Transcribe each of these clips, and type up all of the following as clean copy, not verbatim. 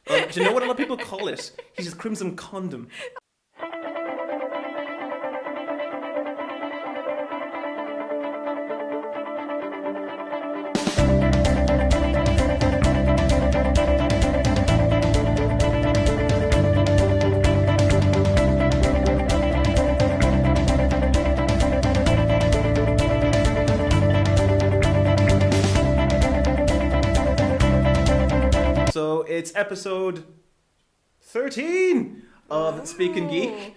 Do you know what a lot of people call it? He's a crimson condom. So it's episode 13 of Speakin Geek,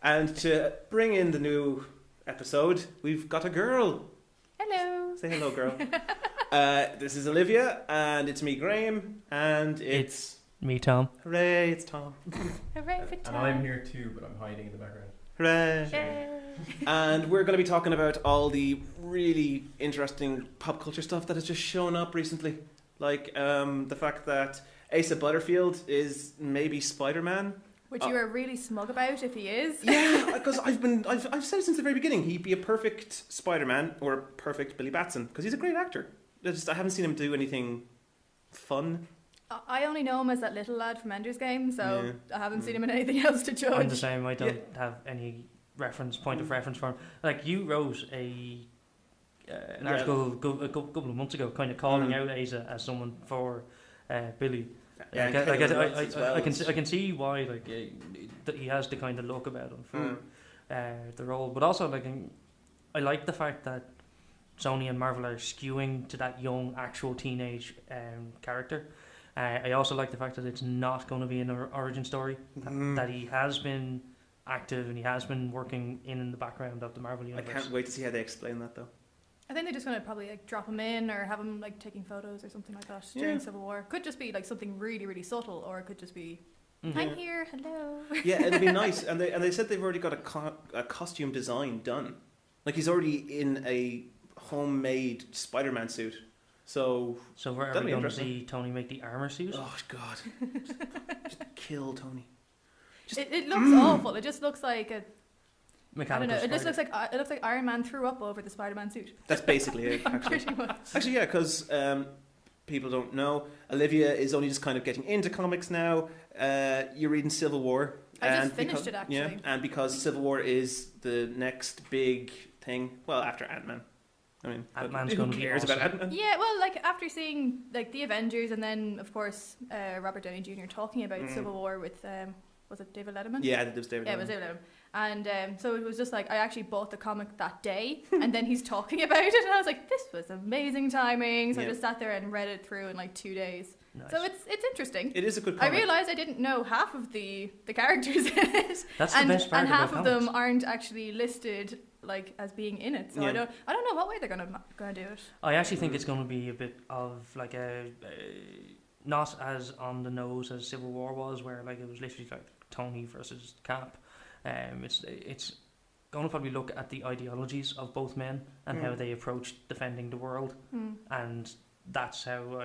and to bring in the new episode, we've got a girl. Hello. Say hello, girl. This is Olivia, and it's me, Graham, and it's me, Tom. Hooray, it's Tom. Hooray for Tom. And I'm here too, but I'm hiding in the background. Hooray. Yay. And we're going to be talking about all the really interesting pop culture stuff that has just shown up recently. Like the fact that Asa Butterfield is maybe Spider-Man. Which you are really smug about if he is. Yeah, because I've said since the very beginning he'd be a perfect Spider-Man or a perfect Billy Batson because he's a great actor. I haven't seen him do anything fun. I only know him as that little lad from Ender's Game, so I haven't seen him in anything else to judge. I'm the same. I don't have any point of reference for him. Like, you wrote an article a couple of months ago, kind of calling out Asa as someone for Billy. Yeah, I can see why that he has the kind of look about him for the role, but also I like the fact that Sony and Marvel are skewing to that young actual teenage character. I also like the fact that it's not going to be an origin story, that he has been active and he has been working in the background of the Marvel universe. I can't wait to see how they explain that though. I think they're just going to probably drop him in or have him taking photos or something like that during Civil War. Could just be something really, really subtle, or it could just be, I'm here, hello. Yeah, it'd be nice. And they said they've already got a costume design done. Like, he's already in a homemade Spider-Man suit. So we're ever going to see Tony make the armor suit? Oh God! just kill Tony. It looks awful. It just looks like a mechanical. I don't know. It looks like Iron Man threw up over the Spider-Man suit. That's basically it. Actually, pretty much. Actually, yeah, because people don't know, Olivia is only just kind of getting into comics now. You're reading Civil War. I just finished it actually. Yeah, and because Civil War is the next big thing. Well, after Ant-Man. I mean, Ant-Man's who cares about Ant-Man? Yeah, well, after seeing the Avengers and then of course Robert Downey Jr. talking about Civil War with was it David Letterman? Yeah, it was David Letterman. Yeah, it was David Letterman. And so it was just I actually bought the comic that day, and then he's talking about it, and I was like, this was amazing timing. So I just sat there and read it through in 2 days. Nice. So it's interesting. It is a good comic. I realised I didn't know half of the characters in it. That's the best part and half about of comics. them aren't actually listed as being in it. So I don't know what way they're gonna do it. I actually think it's going to be a bit of not as on the nose as Civil War was, where it was literally Tony versus Cap. It's going to probably look at the ideologies of both men and how they approach defending the world, and that's how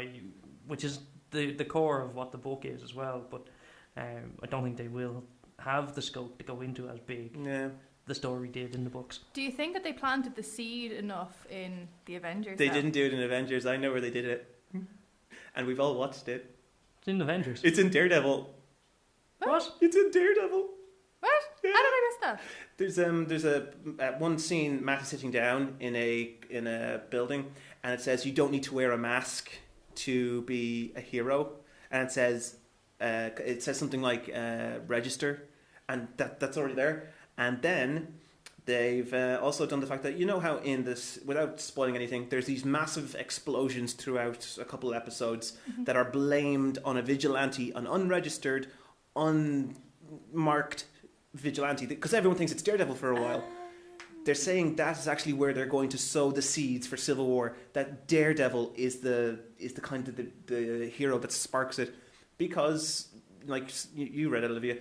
which is the core of what the book is as well. But I don't think they will have the scope to go into as big. Yeah. The story did in the books. Do you think that they planted the seed enough in the Avengers? They didn't do it in Avengers. I know where they did it, and we've all watched it. It's in Avengers. It's in Daredevil. What? It's in Daredevil. What? Yeah. How did I miss that? There's a one scene. Matt is sitting down in a building, and it says you don't need to wear a mask to be a hero, and it says something like register, and that's already there. And then they've also done the fact that, you know how in this, without spoiling anything, there's these massive explosions throughout a couple of episodes that are blamed on a vigilante, an unregistered, unmarked vigilante, because everyone thinks it's Daredevil for a while. They're saying that is actually where they're going to sow the seeds for Civil War, that Daredevil is the kind of the hero that sparks it, because you read it, Olivia,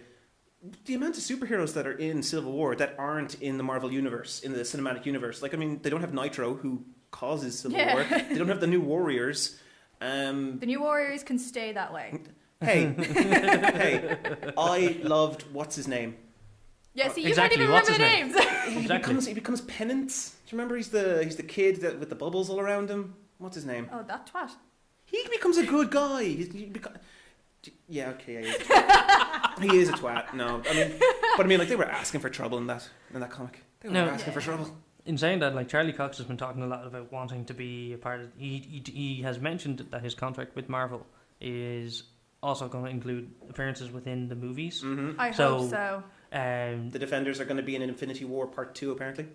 the amount of superheroes that are in Civil War that aren't in the Marvel universe, in the cinematic universe. They don't have Nitro, who causes Civil War. They don't have the New Warriors. The New Warriors can stay that way. Hey, I loved what's his name. Yeah, see, you can't even remember the names. He becomes Penance. Do you remember he's the kid with the bubbles all around him? What's his name? Oh, that twat. He becomes a good guy. Yeah, okay, he is a twat. He is a twat. No, I mean, like they were asking for trouble in that comic. They were asking for trouble. In saying that, like Charlie Cox has been talking a lot about wanting to be a part of. He has mentioned that his contract with Marvel is also going to include appearances within the movies. Mm-hmm. I hope so. The Defenders are going to be in Infinity War Part 2, apparently.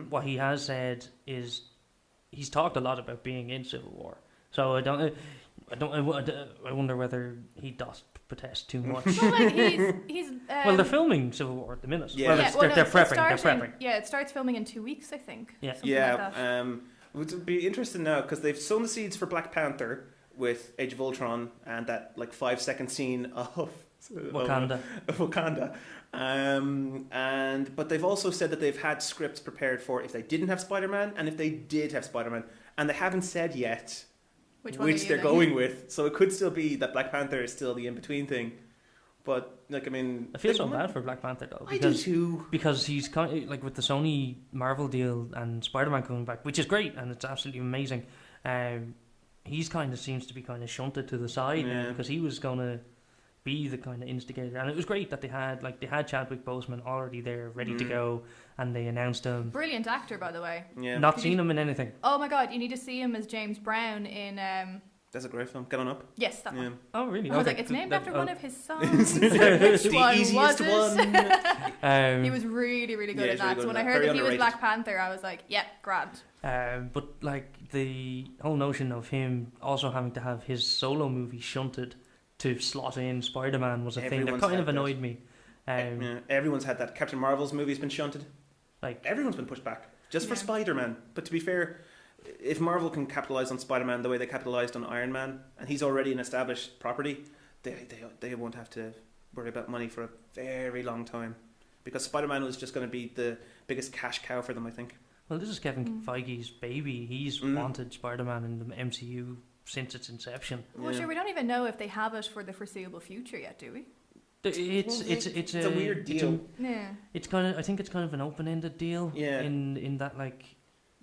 What he has said is he's talked a lot about being in Civil War. So I wonder whether he does protest too much. Well, like he's well, they're filming Civil War at the minute. Yeah. Well, they're prepping. Yeah, it starts filming in 2 weeks, I think. Yeah. Something like that. It would be interesting now because they've sown the seeds for Black Panther with Age of Ultron and that like 5-second scene of Wakanda. But they've also said that they've had scripts prepared for if they didn't have Spider-Man and if they did have Spider-Man, and they haven't said yet which they're going with. So it could still be that Black Panther is still the in-between thing. But like, I mean, I feel so bad for Black Panther though. I do too. Because he's kind of, like with the Sony Marvel deal and Spider-Man coming back, which is great and it's absolutely amazing. He's kind of seems to be kind of shunted to the side now because he was going to be the kind of instigator, and it was great that they had Chadwick Boseman already there ready to go, and they announced him. Brilliant actor, by the way. Yeah. Not seen him in anything. Oh my god, you need to see him as James Brown in That's a great film. Get On Up. Yes, that one. Oh really? I was like, it's named after one of his songs. The easiest one. He was really, really good Yeah, at he's really that. good So at when I that. heard Very that he was underrated. Black Panther, I was like, yeah, grand. But like the whole notion of him also having to have his solo movie shunted to slot in Spider-Man was a thing that kind of annoyed me. Everyone's had that. Captain Marvel's movie's been shunted. Like everyone's been pushed back just for Spider-Man. But to be fair, if Marvel can capitalize on Spider-Man the way they capitalized on Iron Man, and he's already an established property, they won't have to worry about money for a very long time, because Spider-Man was just going to be the biggest cash cow for them, I think. Well, this is Kevin Feige's baby. He's wanted Spider-Man in the MCU since its inception. Well, sure, we don't even know if they have it for the foreseeable future yet, do we? It's a weird deal. It's kind of. I think it's kind of an open-ended deal. Yeah. In that, like,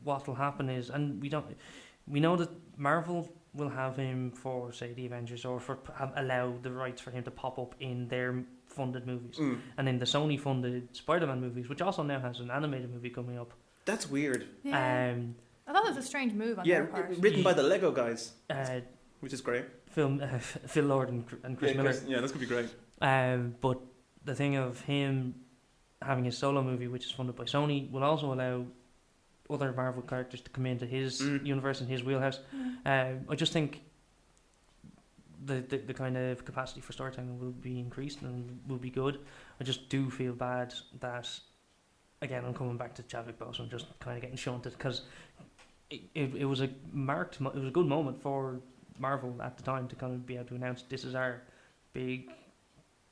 what will happen is, and we know that Marvel will have him for, say, the Avengers, or allow the rights for him to pop up in their funded movies, and in the Sony-funded Spider-Man movies, which also now has an animated movie coming up. That's weird. Yeah. I thought it was a strange move on their part. Written by the Lego guys, which is great. Phil Lord and Chris Miller. Yeah, that's gonna be great. But the thing of him having his solo movie, which is funded by Sony, will also allow other Marvel characters to come into his universe and his wheelhouse. I just think the kind of capacity for storytelling will be increased and will be good. I just do feel bad that, again, I'm coming back to Chadwick Boseman just kind of getting shunted, because it was a good moment for Marvel at the time to kind of be able to announce this is our big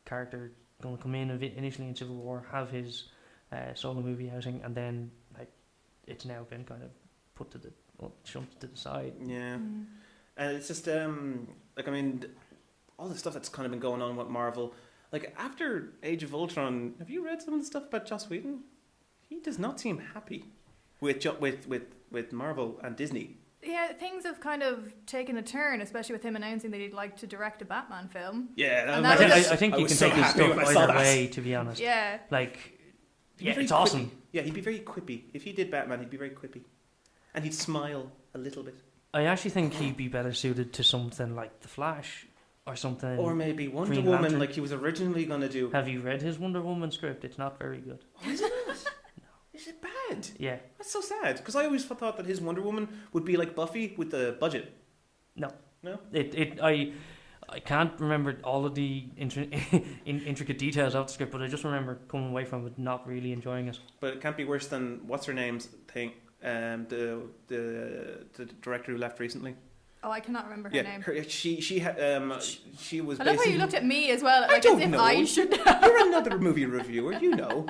character going to come in initially in Civil War, have his solo movie outing, and then like it's now been kind of put to the shumped to the side. Yeah, and it's just like, I mean, all the stuff that's kind of been going on with Marvel. Like after Age of Ultron, have you read some of the stuff about Joss Whedon? He does not seem happy with Marvel and Disney. Yeah, things have kind of taken a turn, especially with him announcing that he'd like to direct a Batman film. Yeah, I think you can take his stuff either way, to be honest. Yeah. Like, yeah, it's awesome. Yeah, he'd be very quippy. If he did Batman, he'd be very quippy. And he'd smile a little bit. I actually think he'd be better suited to something like The Flash or something. Or maybe Wonder Green Woman, Lantern. like he was originally going to do. Have you read his Wonder Woman script? It's not very good. Oh, is it not? Is it bad? Yeah. That's so sad, because I always thought that his Wonder Woman would be like Buffy with the budget. No. No? I can't remember all of the intricate details of the script, but I just remember coming away from it not really enjoying it. But it can't be worse than what's her name's thing, the director who left recently. Oh, I cannot remember her name. She was. I love how you looked at me as well, like don't as if know. I should know. You're another movie reviewer, you know.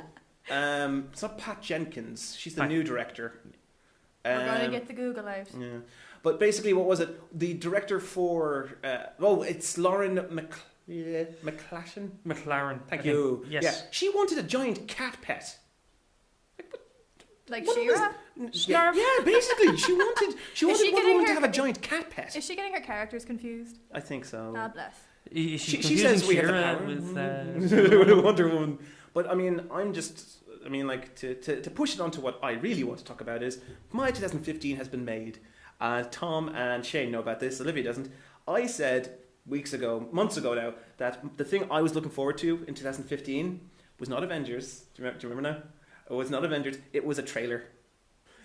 It's not Pat Jenkins. She's the new director. We're gonna get the Google out. Yeah, but basically, what was it? The director for it's Lauren McLaren. Thank you. Yes. Yeah, she wanted a giant cat pet. Like What She-Ra? Yeah, basically, she wanted she Wonder getting Woman to her- have a giant cat pet. Is she getting her characters confused? I think so. Ah, bless. She says we have the power with Wonder Woman. But I mean, like to push it onto what I really want to talk about is my 2015 has been made. Tom and Shane know about this. Olivia doesn't. I said months ago now, that the thing I was looking forward to in 2015 was not Avengers. Do you remember now? It was not Avengers. It was a trailer.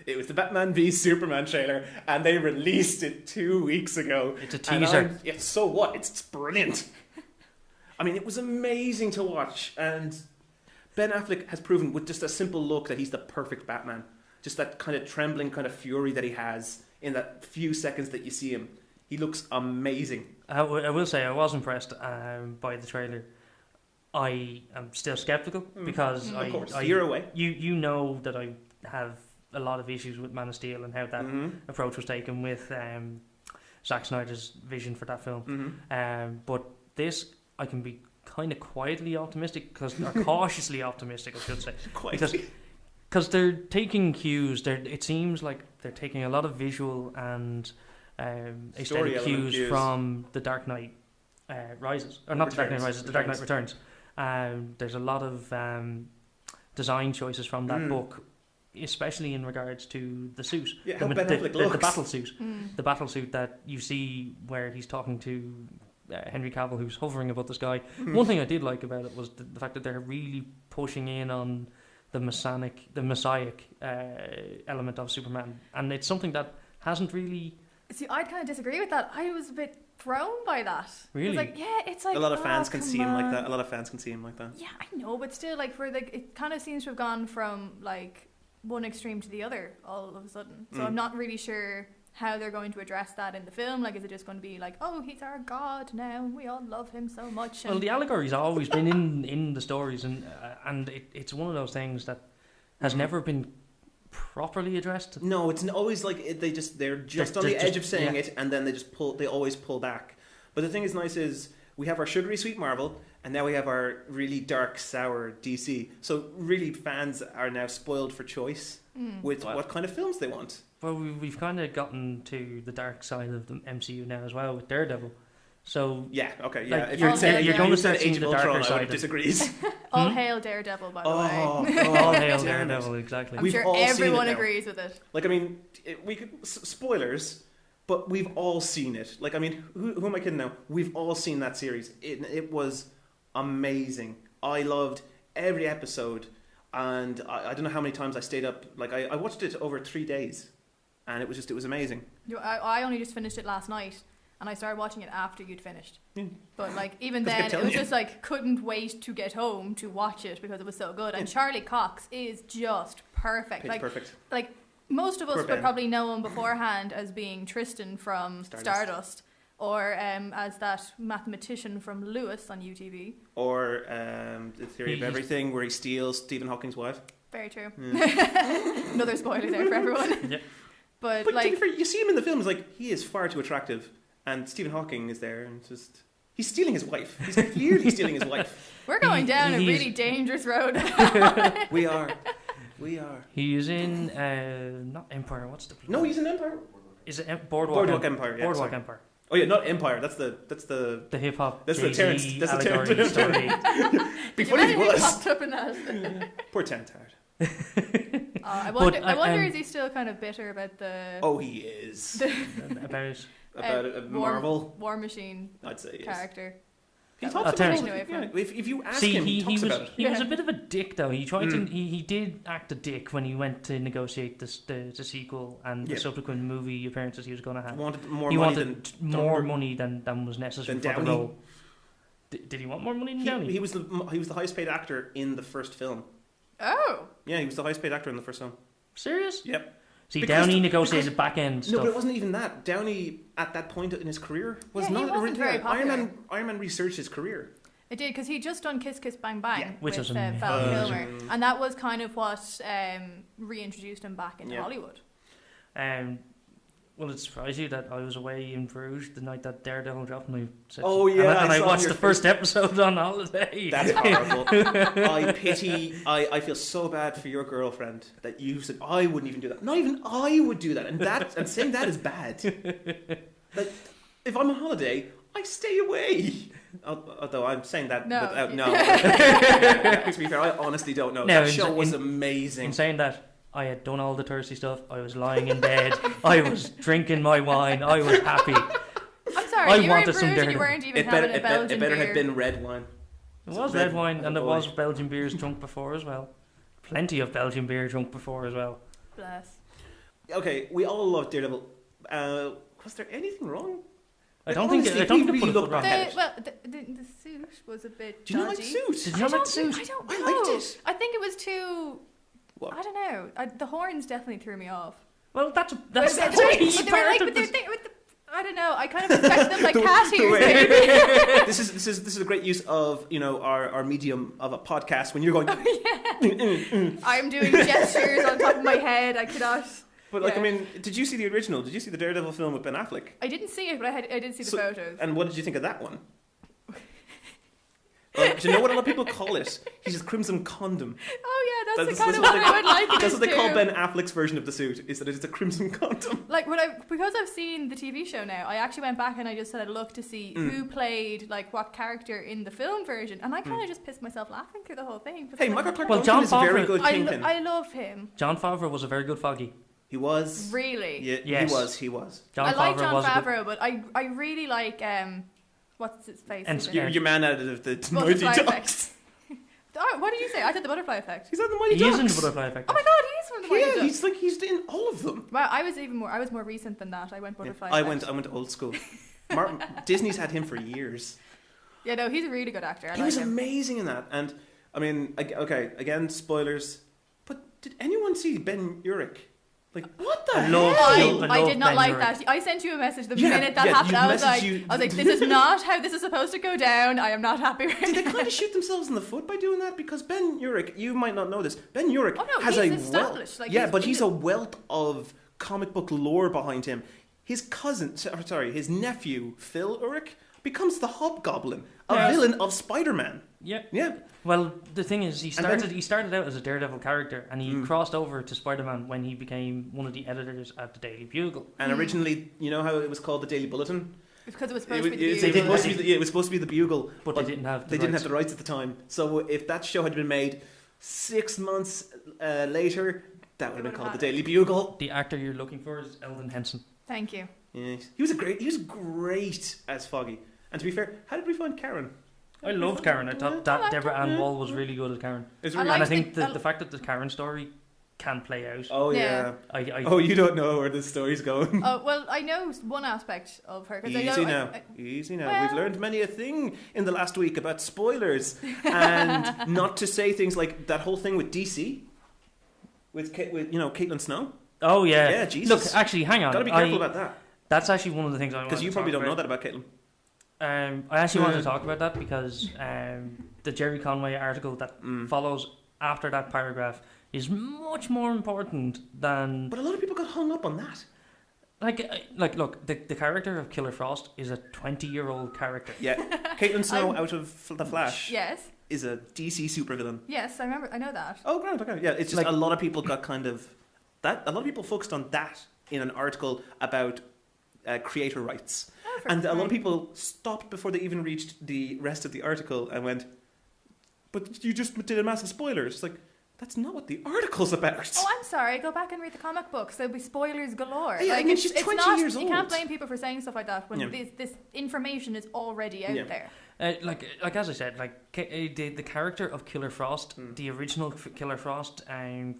It was the Batman v Superman trailer, and they released it 2 weeks ago. It's a teaser. So what? It's brilliant. I mean, it was amazing to watch, and Ben Affleck has proven with just a simple look that he's the perfect Batman. Just that kind of trembling kind of fury that he has in that few seconds that you see him. He looks amazing. I will say I was impressed by the trailer. I am still skeptical because of course. You're away. You know that I have a lot of issues with Man of Steel and how that approach was taken with Zack Snyder's vision for that film. But this, I can be kind of quietly optimistic, or cautiously optimistic, I should say. Because they're taking cues. It seems like they're taking a lot of visual and aesthetic cues from The Dark Knight Rises. Or not The Dark Knight Rises, The Dark Knight Returns. There's a lot of design choices from that book, especially in regards to the suit. Yeah, how Ben Affleck looks. The battle suit. The battle suit that you see where he's talking to Henry Cavill, who's hovering above the sky. One thing I did like about it was the fact that they're really pushing in on the messiah element of Superman. And it's something that hasn't really... See, I'd kind of disagree with that. I was a bit thrown by that. Really? It's like... A lot of fans can see him like that. Yeah, I know, but still, it kind of seems to have gone from, one extreme to the other all of a sudden. So I'm not really sure how they're going to address that in the film. Is it just going to be he's our god now and we all love him so much? Well, the allegory's always been in the stories, and it's one of those things that has never been properly addressed. No, it's always they're just on the edge of saying it, and then they always pull back. But the thing is nice is we have our sugary sweet Marvel, and now we have our really dark sour DC. So really fans are now spoiled for choice with what kind of films they want. Well, we've kind of gotten to the dark side of the MCU now as well with Daredevil. So yeah, okay, yeah. If you're going to start seeing the darker side, disagrees. All hail Daredevil, by the way. All hail Daredevil, exactly. I'm sure everyone agrees with it. We could spoilers, but we've all seen it. Who am I kidding now? We've all seen that series. It was amazing. I loved every episode, and I don't know how many times I stayed up. I watched it over 3 days, and it was amazing. I only just finished it last night. And I started watching it after you'd finished. But even then, it was just couldn't wait to get home to watch it because it was so good. And Charlie Cox is just perfect. Perfect. Most of us would probably know him beforehand as being Tristan from Stardust. Or as that mathematician from Lewis on UTV. Or The Theory of Everything, where he steals Stephen Hawking's wife. Very true. Another spoiler there for everyone. Yeah. But to be fair, you see him in the films, he is far too attractive. And Stephen Hawking is there, and he's stealing his wife. He's clearly stealing his wife. We're going down a really dangerous road. We are. He is in not Empire. What's the? No, he's in Empire. Is it Boardwalk Empire? Yeah, Boardwalk Empire. Oh yeah, not Empire. That's the hip hop. That's the Terrence. That's the Terrence story. Be funny if he was. Poor Terrence Howard. I wonder is he still kind of bitter about the... Oh, he is. About Marvel? War Machine, I'd say, yes. Character. He talks about it. Yeah, if you ask him, he talks about it. He was a bit of a dick, though. He tried to. He did act a dick when he went to negotiate the sequel and the subsequent movie appearances he was going to have. He wanted more money than was necessary for the role. Did he want more money than Downey? He was the highest paid actor in the first film. Oh. Yeah, he was the highest paid actor in the first film. Serious? Yep. See, Downey negotiated back end stuff. No, but it wasn't even that. Downey, at that point in his career, was not very popular. Iron Man researched his career. It did, because he'd just done Kiss Kiss Bang Bang which with was Val Kilmer. And that was kind of what reintroduced him back into Hollywood. Will it surprise you that I was away in Bruges the night that Daredevil dropped? And I watched the first episode on holiday. That's horrible. I feel so bad for your girlfriend that you said, I wouldn't even do that. Not even I would do that. And saying that is bad. If I'm on holiday, I stay away. Although I'm saying that No. without no. To be fair, I honestly don't know. No, That show was amazing. In saying that, I had done all the thirsty stuff. I was lying in bed. I was drinking my wine. I was happy. I'm sorry, I you were in wanted some Bruges and you Daredevil. weren't even having a Belgian It better beer. have been red wine. It was red wine, and there was Belgian beers drunk before as well. Plenty of Belgian beer drunk before as well. Bless. Okay, we all love Daredevil. Was there anything wrong? I don't Honestly, think. I don't we think really put a looked foot back wrong. at it. Well, the suit was a bit Do you not like dodgy. Suit? Did you not like the suit? I don't I know. liked it. I think it was too... What? I don't know. The horns definitely threw me off. Well, that's But that's they a key were part like, of but they this. think with the... I don't know. I kind of expected them like cat ears, way- maybe. This is a great use of our medium of a podcast when you're going. I'm doing gestures on top of my head. I cannot... But like, Yeah. I mean, did you see the original? Did you see the Daredevil film with Ben Affleck? I didn't see it, but I did see the photos. And what did you think of that one? Do you know what a lot of people call it? He's a crimson condom. Oh yeah, that's the That's kind of what what they- I would like it That's is what they call too. Ben Affleck's version of the suit. Is that it's a crimson condom? Like because I've seen the TV show now, I actually went back and I just had a look to see who played like what character in the film version, and I kind of just pissed myself laughing through the whole thing. Hey, Like, Michael Clark Well, Duncan John is a very Favreau- good Kingpin. I love him. John Favreau was a very good Foggy. He was. Really. Yeah, Yes. he was. John I like Favreau John was a good. Favreau, but I really like what's his face? And is it? Your man out of the Butterfly Mighty Effect. Ducks. Oh, what did you say? I did the butterfly effect. He's on the Mighty He Ducks. is in the Butterfly Effect. Oh my god, he is from the Mighty Yeah, Ducks. he's in all of them. Wow, I was more recent than that. I went butterfly. I Effect. went old school. Disney's had him for years. Yeah, no, he's a really good actor. I He like was him. amazing in that. And I mean, okay, again, spoilers. But did anyone see Ben Urich? Like, what the I hell? love- I love did not Ben like Urich. that. I sent you a message the Yeah, minute that yeah, happened. you I was messaged like, this is not how this is supposed to go down. I am not happy with Did they it. kind of shoot themselves in the foot by doing that? Because Ben Urich, you might not know this, Ben Urich Oh, no, has he's a established, wealth. like, Yeah, he's- but he's a wealth of comic book lore behind him. His cousin, his nephew, Phil Urich, becomes the Hobgoblin, a Yes. villain of Spider-Man. Yeah. Yeah. Well, the thing is, he then- started out as a Daredevil character, and he crossed over to Spider-Man when he became one of the editors at the Daily Bugle. And originally, you know how it was called the Daily Bulletin? Because it was It supposed was, to be the it was Bugle. supposed to be it was supposed to be the Bugle, But they didn't have the they didn't rights. have the rights at the time. So if that show had been made 6 months later, that would have been would've called the had Daily Bugle. The actor you're looking for is Eldon Henson. Thank you. Yeah, he was great as Foggy. And to be fair, how did we find Karen? I loved Karen. I thought I that liked Deborah her. Ann Wall was really good as Karen. Is it I really- And I liked think the- the fact that the Karen story can play out. Oh yeah. Yeah. Oh, you don't know where this story's going. Oh well, I know one aspect of her. 'Cause I know, Easy now. Easy now. We've well- learned many a thing in the last week about spoilers and not to say things like that whole thing with DC with Caitlin Snow. Oh yeah. Yeah, Jesus. Look, actually, hang on. Got to be careful about that That's actually one of the things I want. because you probably don't know that about Caitlin. I actually wanted to talk about that because the Jerry Conway article that follows after that paragraph is much more important than But a lot of people got hung up on that. look, the character of Killer Frost is a 20-year-old character. Yeah, Caitlin Snow out of The Flash Yes. is a DC supervillain. Yes, I remember. I know that. Oh, grand. Okay, yeah. It's just Like- a lot of people got kind of that. A lot of people focused on that in an article about creator rights, and a lot of people stopped before they even reached the rest of the article and went, "But you just did a massive spoiler." It's like that's not what the article's about. Oh, I'm sorry. Go back and read the comic books. There'll be spoilers galore. Yeah, I mean, she's 20 not, years You can't old. blame people for saying stuff like that when Yeah. this information is already out Yeah. there. Like as I said, the character of Killer Frost, the original Killer Frost,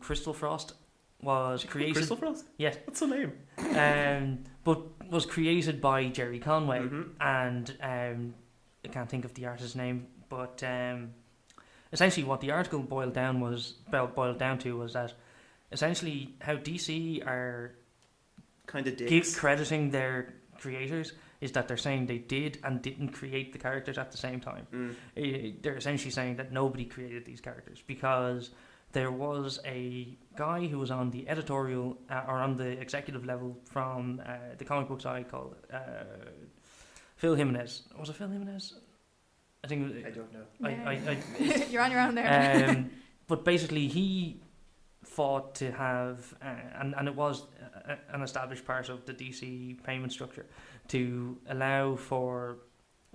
Crystal Frost, was created. Crystal Frost. Yes. What's the name? But was created by Jerry Conway, Mhm. and I can't think of the artist's name, but essentially what the article boiled down to was that essentially how DC are Kind of dicks. crediting their creators is that they're saying they did and didn't create the characters at the same time. They're essentially saying that nobody created these characters because there was a guy who was on the editorial or on the executive level from the comic book side called Phil Jimenez. Was it Phil Jimenez? I think I don't know. Yeah. You're on your own there. but basically he fought to have and it was an established part of the DC payment structure to allow for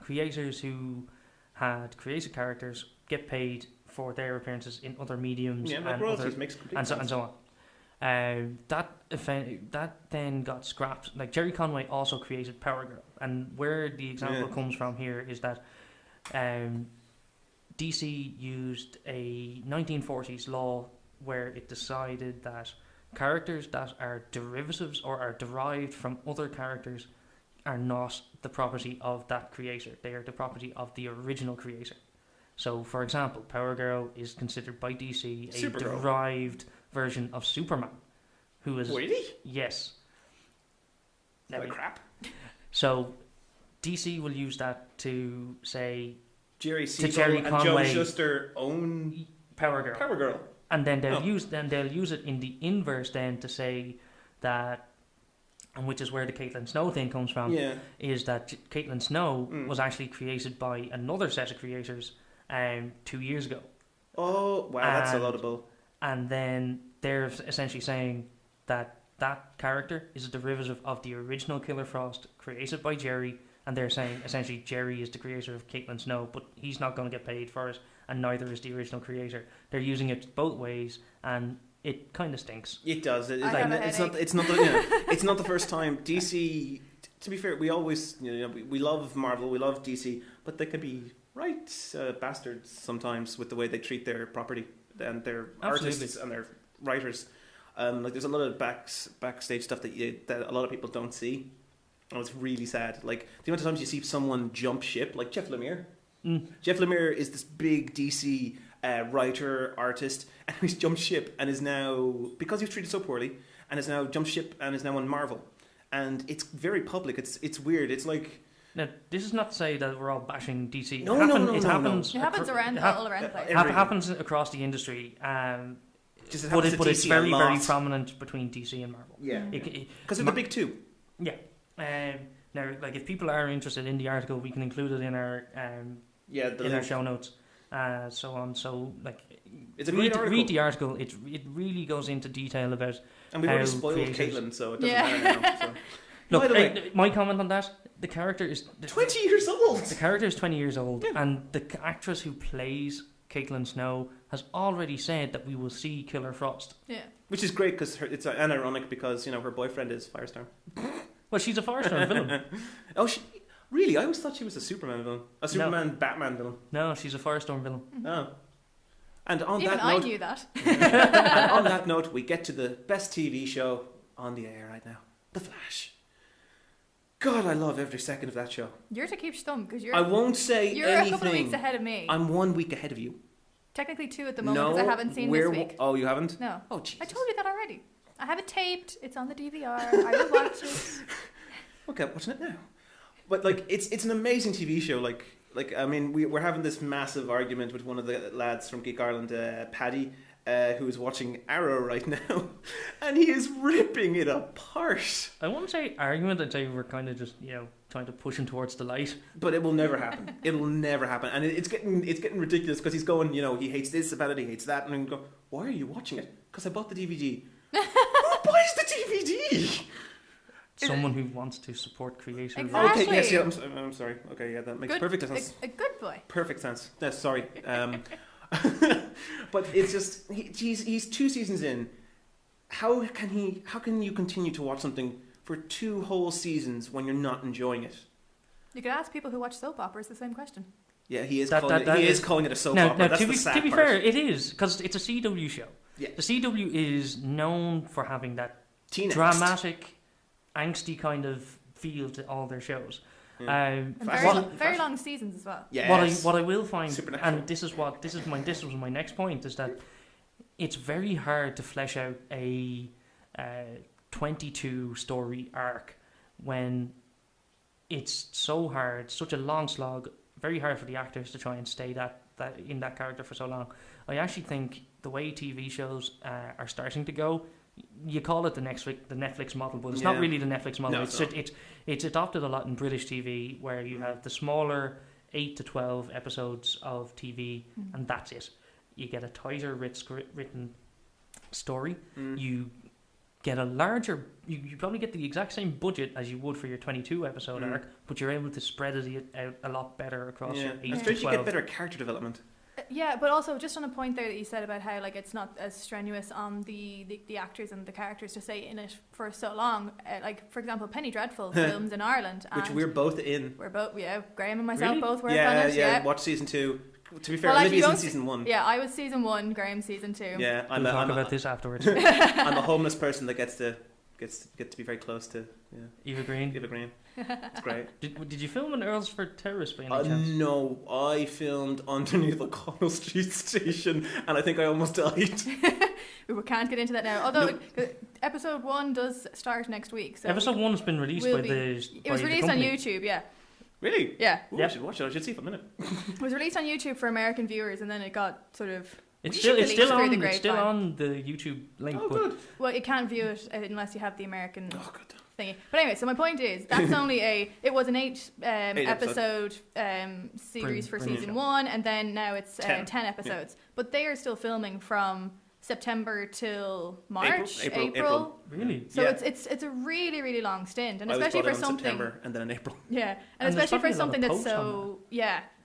creators who had created characters get paid for their appearances in other mediums Yeah, like and royalties other, makes complete and so sense. and so on. That then got scrapped. Like Jerry Conway also created Power Girl, and where the example comes from here is that DC used a 1940s law where it decided that characters that are derivatives or are derived from other characters are not the property of that creator. They are the property of the original creator. So, for example, Power Girl is considered by DC a Supergirl. derived version of Superman, who is Really? yes. Like crap. So, DC will use that to say Jerry Siegel Jerry and Joe Conway Shuster own Power Girl. Power Girl. And then they'll use it in the inverse then to say that, and which is where the Caitlin Snow thing comes from, is that Caitlin Snow was actually created by another set of creators 2 years ago. Oh, wow, that's so laudable. And then they're essentially saying that that character is a derivative of the original Killer Frost created by Jerry, and they're saying essentially Jerry is the creator of Caitlin Snow, but he's not going to get paid for it, and neither is the original creator. They're using it both ways, and it kind of stinks. It does. It's it's not the first time DC. To be fair, we always we love Marvel, we love DC, but they can be right bastards sometimes with the way they treat their property and their artists and their writers. Like there's a lot of backstage stuff that a lot of people don't see. Oh, it's really sad. Like the amount of times you see someone jump ship, like Jeff Lemire. Jeff Lemire is this big DC writer, artist, and he's jumped ship and is now, because he was treated so poorly, and is now jumped ship and is now on Marvel. And it's very public. It's weird. It's like... Now, this is not to say that we're all bashing DC. No. It happens all around the place. It happens across the industry. But it's very, very prominent between DC and Marvel. Yeah. Because they're the big two. Yeah. Now, like, if people are interested in the article, we can include it in our our show notes, so on. So, like, it's a great article. Read the article. It really goes into detail about. And we've already spoiled Caitlin, so it doesn't matter now. So. Look, by the way, my comment on that: the character is 20 years old. The character is 20 years old, and the actress who plays Caitlin Snow has already said that we will see Killer Frost. Yeah, which is great because it's ironic because her boyfriend is Firestorm. Well, she's a Firestorm villain. Oh, really? I always thought she was a Superman villain. A Superman Batman villain. No, she's a Firestorm villain. Oh. And on even that I note, knew that. and on that note, we get to the best TV show on the air right now, The Flash. God, I love every second of that show. You're to keep stum because I won't say you're anything. a couple of weeks ahead of me. I'm 1 week ahead of you. Technically 2 at the moment because I haven't seen this week. Oh, you haven't? No. Oh, Jesus. I told you that already. I have it taped. It's on the DVR. I will watch it. Okay, watching it now. But like, it's an amazing TV show. Like I mean, we're having this massive argument with one of the lads from Geek Ireland, Paddy, who is watching Arrow right now, and he is ripping it apart. I wouldn't say argument. I'd say we're kind of just trying to push him towards the light. But it will never happen. It'll never happen, and it's getting ridiculous because he's going. He hates this about it. He hates that, and I'm going, why are you watching it? Because I bought the DVD. Who buys the DVD? Someone who wants to support creators. Exactly. Okay, yes, yeah, I'm sorry. Okay, yeah, that makes perfect sense. A good boy. Perfect sense. No, sorry. But it's just he's 2 seasons in. How can you continue to watch something for 2 whole seasons when you're not enjoying it? You could ask people who watch soap operas the same question. Yeah, he is calling it a soap opera. Now, That's to the sad be part. fair, it is because it's a CW show. Yeah. The CW is known for having that Teen dramatic, angsty kind of feel to all their shows. Yeah. And very long seasons as well. Yes. What I will find, and this was my next point, is that it's very hard to flesh out a 22 story arc when it's so hard, such a long slog, very hard for the actors to try and stay that in that character for so long. I actually think the way TV shows are starting to go, you call it the Netflix model, but it's not really the Netflix model. No, it's adopted a lot in British TV, where you have the smaller 8 to 12 episodes of TV, and that's it. You get a tighter written story. You get a larger. You probably get the exact same budget as you would for your 22 episode arc, but you're able to spread it out a lot better across your 8 to 12. You get better character development. Yeah, but also just on a point there that you said about how like it's not as strenuous on the actors and the characters to stay in it for so long. Like for example, Penny Dreadful films in Ireland, which we're both in. We're both, Graham and myself Really? both worked on it. Yeah, watch season 2. To be fair, well, Olivia's in season 1. Yeah, I was season 1, Graham season 2. Yeah, we'll talk about this afterwards. I'm a homeless person that gets to be very close to Eva Green. Eva Green. It's great. Did you film in Earls for Terrorists by any chance? No, I filmed underneath a Connell Street station, and I think I almost died. We can't get into that now. Although episode 1 does start next week. So episode 1 has been released by the. It was released on YouTube. Yeah. Really? Yeah. Ooh, I should watch it. I should see it for a minute. It was released on YouTube for American viewers, and then it got sort of. It's still on the YouTube link. Oh, good. Well, you can't view it unless you have the American good. thingy. But anyway, so my point is that's only it was an 8 episode series for season 1, and then now it's 10 episodes. Yeah. But they are still filming from September till March, April. Really? So it's a really, really long stint, and especially for something. September and then in April. Yeah, and especially for something that's so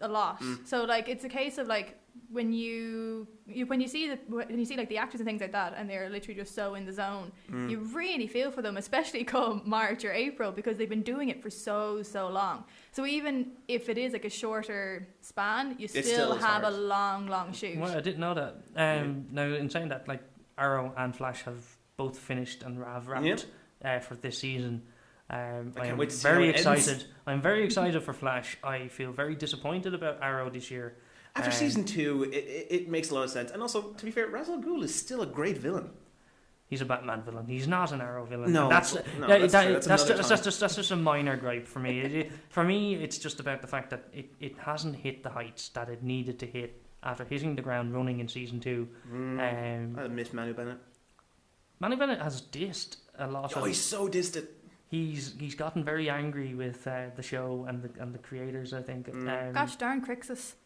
a lot. So like it's a case of like when you see like the actors and things like that, and they're literally just so in the zone, you really feel for them, especially come March or April, because they've been doing it for so long. So even if it is like a shorter span, you still have a long shoot. Well, I didn't know that. Now, in saying that, like Arrow and Flash have both finished and have wrapped for this season. I'm very excited. I'm very excited for Flash. I feel very disappointed about Arrow this year. After season 2, it makes a lot of sense. And also, to be fair, Ra's al Ghul is still a great villain. He's a Batman villain. He's not an Arrow villain. No, that's just a minor gripe for me. For me, it's just about the fact that it hasn't hit the heights that it needed to hit after hitting the ground running in season 2. I miss Manu Bennett. Manu Bennett has dissed a lot. He's so dissed it. He's gotten very angry with the show and the creators, I think. Gosh darn Crixus.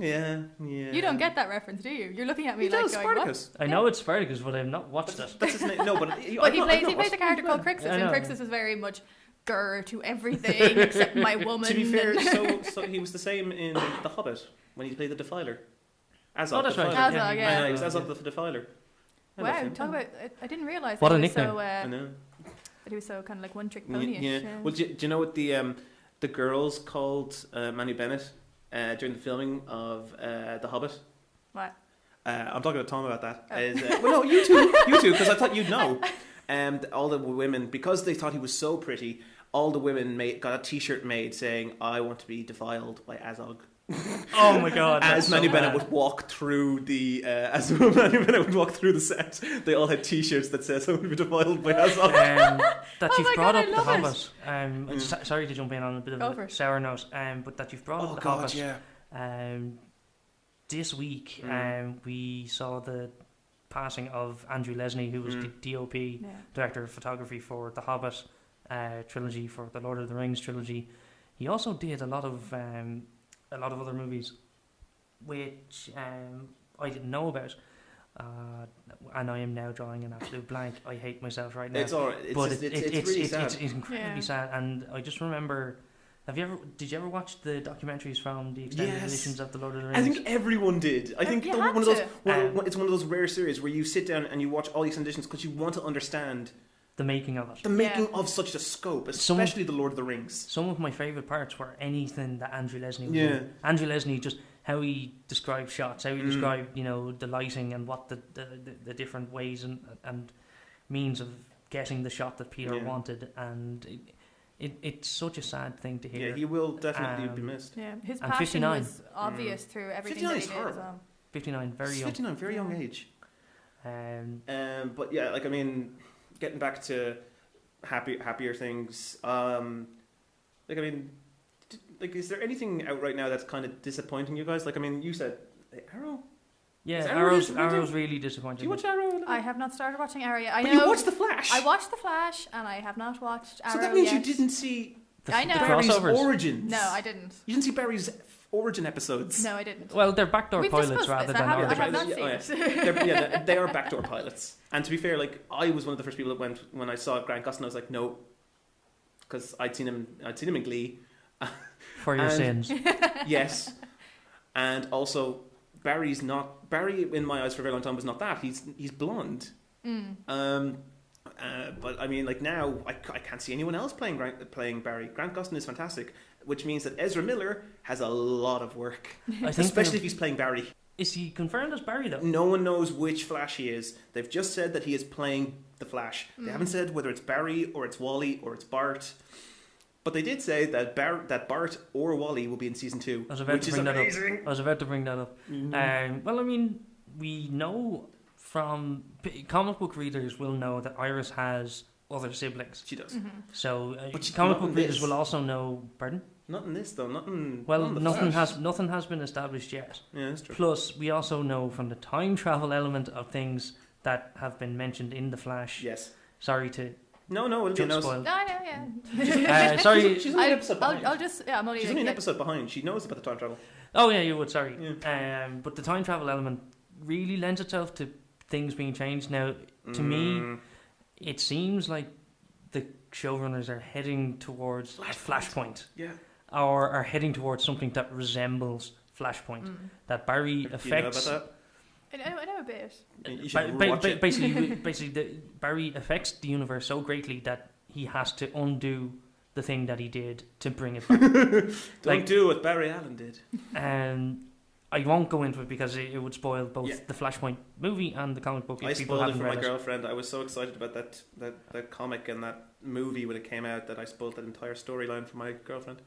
Yeah. You don't get that reference, do you? You're looking at me he like does, going, Spartacus. What? I know it's Spartacus, but I've not watched it. That's his name. No, but he plays a character called Crixus, and Crixus is very much grr to everything except my woman. To be fair, so he was the same in The Hobbit when he played the Defiler. Azog, that's right. Azog, yeah. He was Azog the Defiler. Wow, talk about... I didn't realise what that a he was nickname. so... I know. That he was so kind of like one-trick pony-ish. Yeah. Well, do you know what the girls called Manu Bennett during the filming of The Hobbit? What? I'm talking to Tom about that. Well, no, you too, because I thought you'd know. All the women, because they thought he was so pretty, all the women got a T-shirt made saying, "I want to be defiled by Azog." Oh my god! As Manu Bennett would walk through the set, they all had T-shirts that says, "I want to be defiled by Azog." That you've brought up The Hobbit. Sorry to jump in on a bit of a sour note, but that you've brought up The Hobbit. Yeah. This week, we saw the passing of Andrew Lesnie, who was the DOP, director of photography for The Hobbit trilogy, for the Lord of the Rings trilogy. He also did a lot of other movies, which I didn't know about, and I am now drawing an absolute blank. I hate myself right now. It's alright. It's really sad. It's incredibly sad, and I just remember. Did you ever watch the documentaries from the extended editions of the Lord of the Rings? I think everyone did. I think it's one of those rare series where you sit down and you watch all these editions because you want to understand the making of it. The making of such a scope, especially the Lord of the Rings. Some of my favourite parts were anything that Andrew Lesnie was in. Andrew Lesnie, just how he described shots, how he described, the lighting and what the different ways and means of getting the shot that Peter wanted, and it's such a sad thing to hear. Yeah, he will definitely be missed. Yeah, his passion was obvious through everything that he did as well. 59, very young age. But yeah, like, I mean, getting back to happier things, is there anything out right now that's kind of disappointing you guys? Like, I mean, you said Arrow. Yeah, Arrow's really disappointing. Do you watch Arrow? I have not started watching Arrow yet. But you watched The Flash. I watched The Flash, and I have not watched Arrow yet. So that means you didn't see I know. Barry's crossovers. origins. No, I didn't. You didn't see Barry's origin episodes. No, I didn't. Well, they're backdoor We've pilots discussed rather this. than I origin. have not Yeah, seen it. They are backdoor pilots. And to be fair, like I was one of the first people that went when I saw Grant Gustin. I was like, no, because I'd seen him in Glee. For your sins. Yes, and also Barry in my eyes for a very long time was not that. He's blonde. But I mean, like now, I can't see anyone else playing Barry. Grant Gustin is fantastic, which means that Ezra Miller has a lot of work, especially if he's playing Barry. Is he confirmed as Barry though? No one knows which Flash he is. They've just said that he is playing the Flash. They haven't said whether it's Barry or it's Wally or it's Bart. But they did say that Bart or Wally will be in season 2, which is amazing. I was about to bring that up. Well, I mean, we know from comic book readers will know that Iris has other siblings. She does. So But comic book readers will also know. Pardon? Not in this though. Nothing Nothing has been established yet. Yeah, that's true. Plus, we also know from the time travel element of things that have been mentioned in the Flash. Yes. Sorry to. No, Olivia knows. No, yeah. Sorry. She's only an episode behind. I'm only. She's only an episode behind. She knows about the time travel. Oh yeah, you would. Sorry. Yeah. But the time travel element really lends itself to things being changed. Now, to me, it seems like the showrunners are heading towards Flashpoint. Yeah. Or are heading towards something that resembles Flashpoint. That Barry affects. Do you know about that? I know a bit. You should watch it. Basically, Barry affects the universe so greatly that he has to undo the thing that he did to bring it back. Don't do what Barry Allen did. I won't go into it because it would spoil both the Flashpoint movie and the comic book. I spoiled it for my girlfriend. I was so excited about that comic and that movie when it came out that I spoiled that entire storyline for my girlfriend.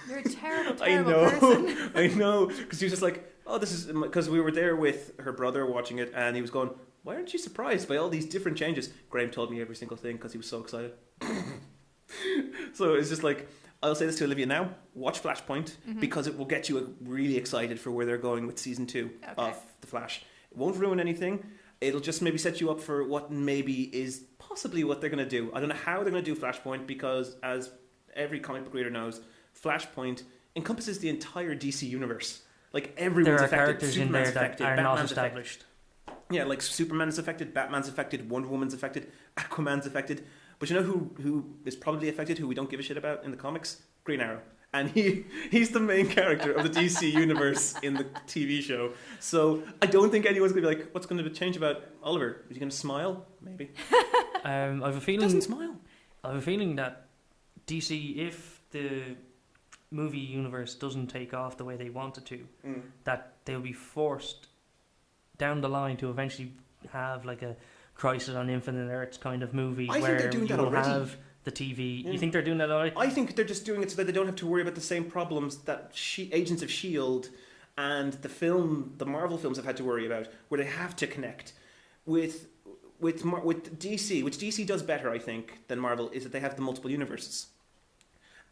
You're a terrible person. I know. Because she was just like, oh, this is... Because we were there with her brother watching it and he was going, why aren't you surprised by all these different changes? Graham told me every single thing because he was so excited. So it's just like... I'll say this to Olivia now. Watch Flashpoint because it will get you really excited for where they're going with season 2 of The Flash. It won't ruin anything. It'll just maybe set you up for what maybe is possibly what they're going to do. I don't know how they're going to do Flashpoint because, as every comic book reader knows, Flashpoint encompasses the entire DC universe. Like everyone's affected. There are characters Superman's in there affected, that are Batman's not established. Yeah, like Superman's affected, Batman's affected, Wonder Woman's affected, Aquaman's affected. But you know who is probably affected, who we don't give a shit about in the comics? Green Arrow. And he's the main character of the DC universe in the TV show. So I don't think anyone's going to be like, what's going to change about Oliver? Is he going to smile? Maybe. I have a feeling... He doesn't smile. I have a feeling that DC, if the movie universe doesn't take off the way they want it to, that they'll be forced down the line to eventually have like a Crisis on Infinite Earths kind of movie where you will have the TV. You think they're doing that already? I think they're just doing it so that they don't have to worry about the same problems that Agents of S.H.I.E.L.D. and the Marvel films have had to worry about, where they have to connect with DC, which DC does better, I think, than Marvel, is that they have the multiple universes.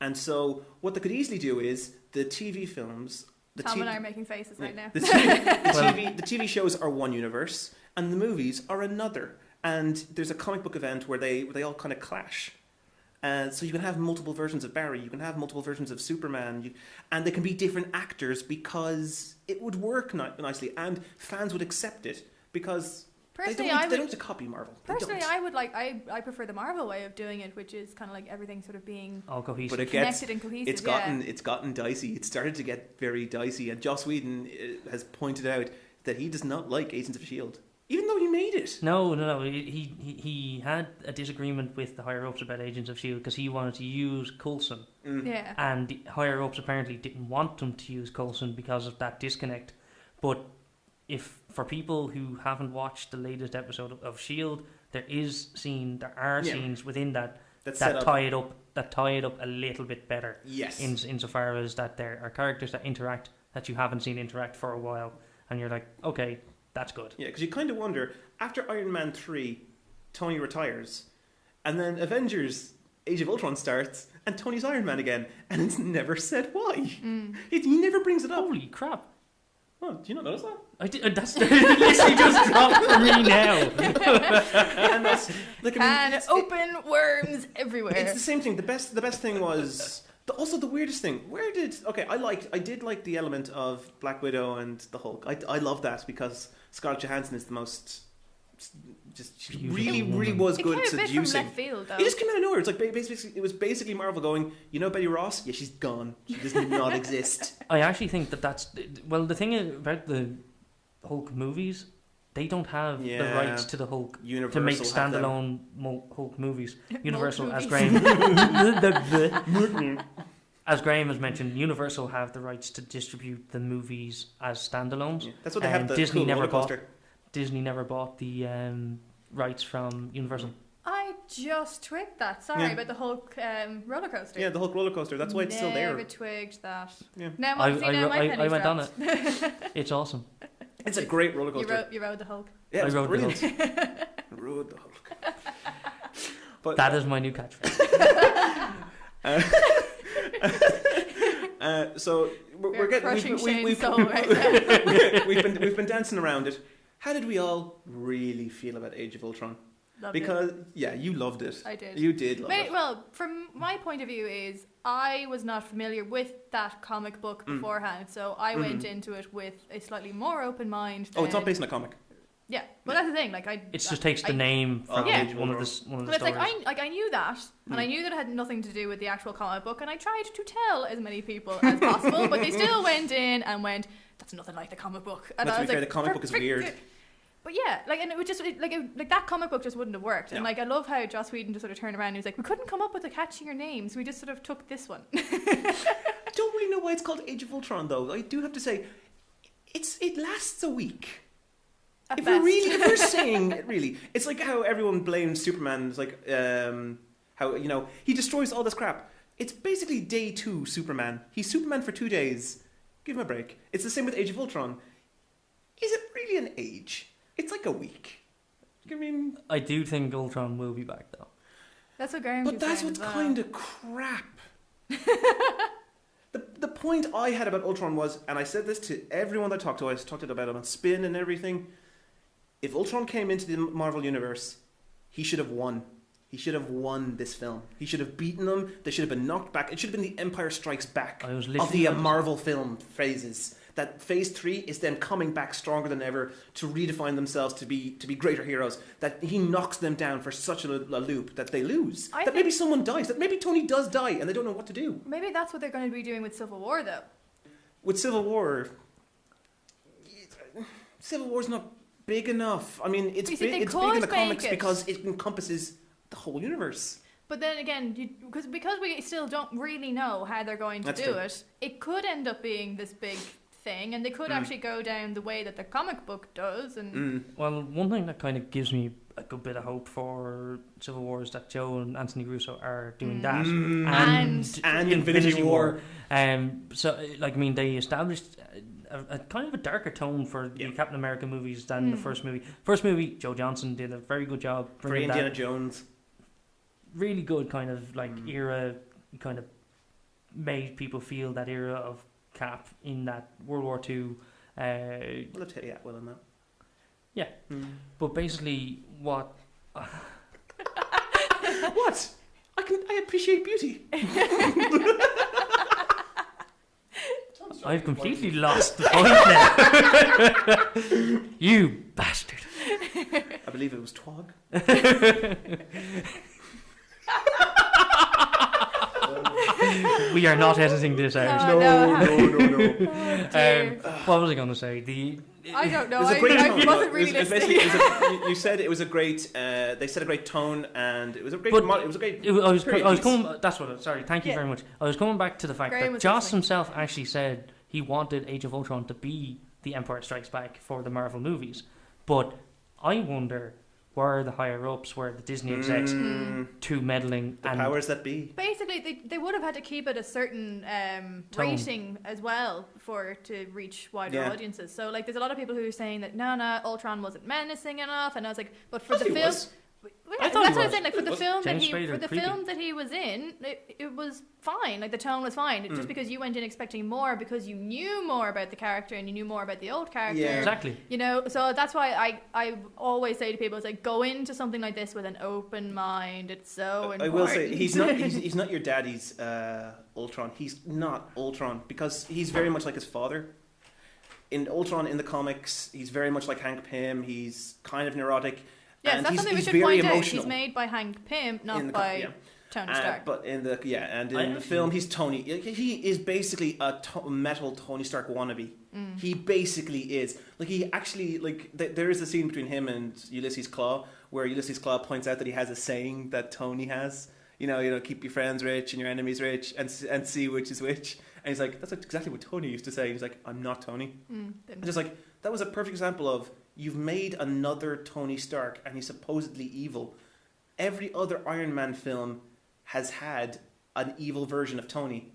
And so what they could easily do is the TV films... Tom and I are making faces right now. The TV shows are one universe, and the movies are another. And there's a comic book event where they all kind of clash. So you can have multiple versions of Barry, you can have multiple versions of Superman, and they can be different actors because it would work nicely, and fans would accept it because Personally, they don't have to copy Marvel. Personally, I prefer the Marvel way of doing it, which is kind of like everything sort of being all cohesive, but connected and cohesive. It's gotten dicey. It started to get very dicey, and Joss Whedon has pointed out that he does not like Agents of S.H.I.E.L.D., even though he made it. No. He had a disagreement with the higher ups about Agents of S.H.I.E.L.D. because he wanted to use Coulson. Yeah. And the higher ups apparently didn't want him to use Coulson because of that disconnect. But for people who haven't watched the latest episode of S.H.I.E.L.D., there are scenes within that tie it up a little bit better. Yes. Insofar as that there are characters that interact that you haven't seen interact for a while, and you're like, okay, that's good. Yeah, because you kind of wonder, after Iron Man 3, Tony retires, and then Avengers Age of Ultron starts, and Tony's Iron Man again, and it's never said why. He never brings it up. Holy crap. Oh, do you not notice that? I did. That's literally just dropped for me now. And that's, like, open worms everywhere. It's the same thing. The best thing was Also, the weirdest thing. I did like the element of Black Widow and the Hulk. I love that because Scarlett Johansson is the most. She really was good at seducing. It came a bit from left field, though. It just came out of nowhere. It's like it was basically Marvel going, you know Betty Ross? Yeah, she's gone. She does not exist. I actually think that's the thing about the Hulk movies. They don't have the rights to the Hulk Universal to make standalone Hulk movies. Universal, movies. as Graham has mentioned, Universal have the rights to distribute the movies as standalones. Yeah, that's what they have. The Disney cool never roller bought. coaster. Disney never bought the rights from Universal. I just twigged that. Sorry about the Hulk roller coaster. Yeah, the Hulk roller coaster. That's why it's still there. Never twigged that. Yeah. Now, I went on it. It's awesome. It's a great roller coaster. You rode the Hulk. Yeah, it was I rode brilliant. the Hulk. I rode the Hulk. But That is my new catchphrase. So we're getting crushing Shane's soul right now. we've been dancing around it. How did we all really feel about Age of Ultron? Loved it. Because you loved it. I did. You did love it. Well, from my point of view is I was not familiar with that comic book beforehand, so I went into it with a slightly more open mind. Oh, it's not based on a comic. Yeah, well that's the thing. It just takes the name from one of the But it's stories. I knew that, and I knew that it had nothing to do with the actual comic book, and I tried to tell as many people as possible, but they still went in and went, "That's nothing like the comic book." And Let's I be was fair, like, the comic book is weird. But yeah, and it would just like that comic book just wouldn't have worked. And No. I love how Joss Whedon just sort of turned around and he was like, "We couldn't come up with a catchier name, so we just sort of took this one." I don't really know why it's called Age of Ultron, though. I do have to say, it lasts a week. At If best. we're saying it really, it's like how everyone blames Superman. It's like how he destroys all this crap. It's basically day 2 Superman. He's Superman for 2 days. Give him a break. It's the same with Age of Ultron. Is it really an age? It's like a week. I mean, I do think Ultron will be back though. That's what Graham. but that's what's kind of crap. The point I had about Ultron was, and I said this to everyone that I talked to, I talked about it on Spin and everything. If Ultron came into the Marvel Universe, he should have won. He should have won this film. He should have beaten them. They should have been knocked back. It should have been the Empire Strikes Back of the Marvel film phases. That Phase 3 is them coming back stronger than ever to redefine themselves to be greater heroes. That he knocks them down for such a loop that they lose. That maybe someone dies. That maybe Tony does die and they don't know what to do. Maybe that's what they're going to be doing with Civil War, though. With Civil War's not big enough. I mean, it's big in the comics because it encompasses the whole universe. But then again, because we still don't really know how they're going to do it, it could end up being this big thing, and they could actually go down the way that the comic book does. And well, one thing that kind of gives me a good bit of hope for Civil War is that Joe and Anthony Russo are doing that and Infinity War. So, like, I mean, they established a kind of a darker tone for the Captain America movies than the first movie. First movie, Joe Johnston did a very good job. For Indiana Jones. Really good kind of like era, kind of made people feel that era of Cap in that World War II. Well, Teddy Atwell in that. Yeah, but basically what? What? I appreciate beauty. I've completely lost the point now. You bastard. I believe it was Twog. We are not editing this out. No. What was I going to say? I don't know. It was a great tone. I wasn't really listening. You said it was a great. They set a great tone, and it was a great. Sorry, thank you very much. I was coming back to the fact that Joss himself actually said he wanted Age of Ultron to be the Empire Strikes Back for the Marvel movies, but I wonder where the higher ups, where the Disney execs, too meddling, the powers that be. Basically, they would have had to keep it a certain rating as well for it to reach wider audiences. So, like, there's a lot of people who are saying that no, Ultron wasn't menacing enough, and I was like, but for the film, I thought that's he what I'm was. saying. Like for the film James Spader, creepy. film that he was in, it was fine. Like the tone was fine. Just because you went in expecting more, because you knew more about the character and you knew more about the old character. Yeah. Exactly. You know, so that's why I always say to people, it's like, go into something like this with an open mind. It's so important. I will say he's not your daddy's Ultron. He's not Ultron because he's very much like his father. In Ultron in the comics, he's very much like Hank Pym. He's kind of neurotic. Yes, and that's he's, something we he's should very point out. emotional. He's made by Hank Pym, not by Tony Stark. But in the the film, he's Tony. He is basically a metal Tony Stark wannabe. He basically is. Like he actually there is a scene between him and Ulysses Claw where Ulysses Claw points out that he has a saying that Tony has. You know, keep your friends rich and your enemies rich, and see which is which. And he's like, that's exactly what Tony used to say. He's like, I'm not Tony. And just like that was a perfect example of you've made another Tony Stark, and he's supposedly evil. Every other Iron Man film has had an evil version of Tony.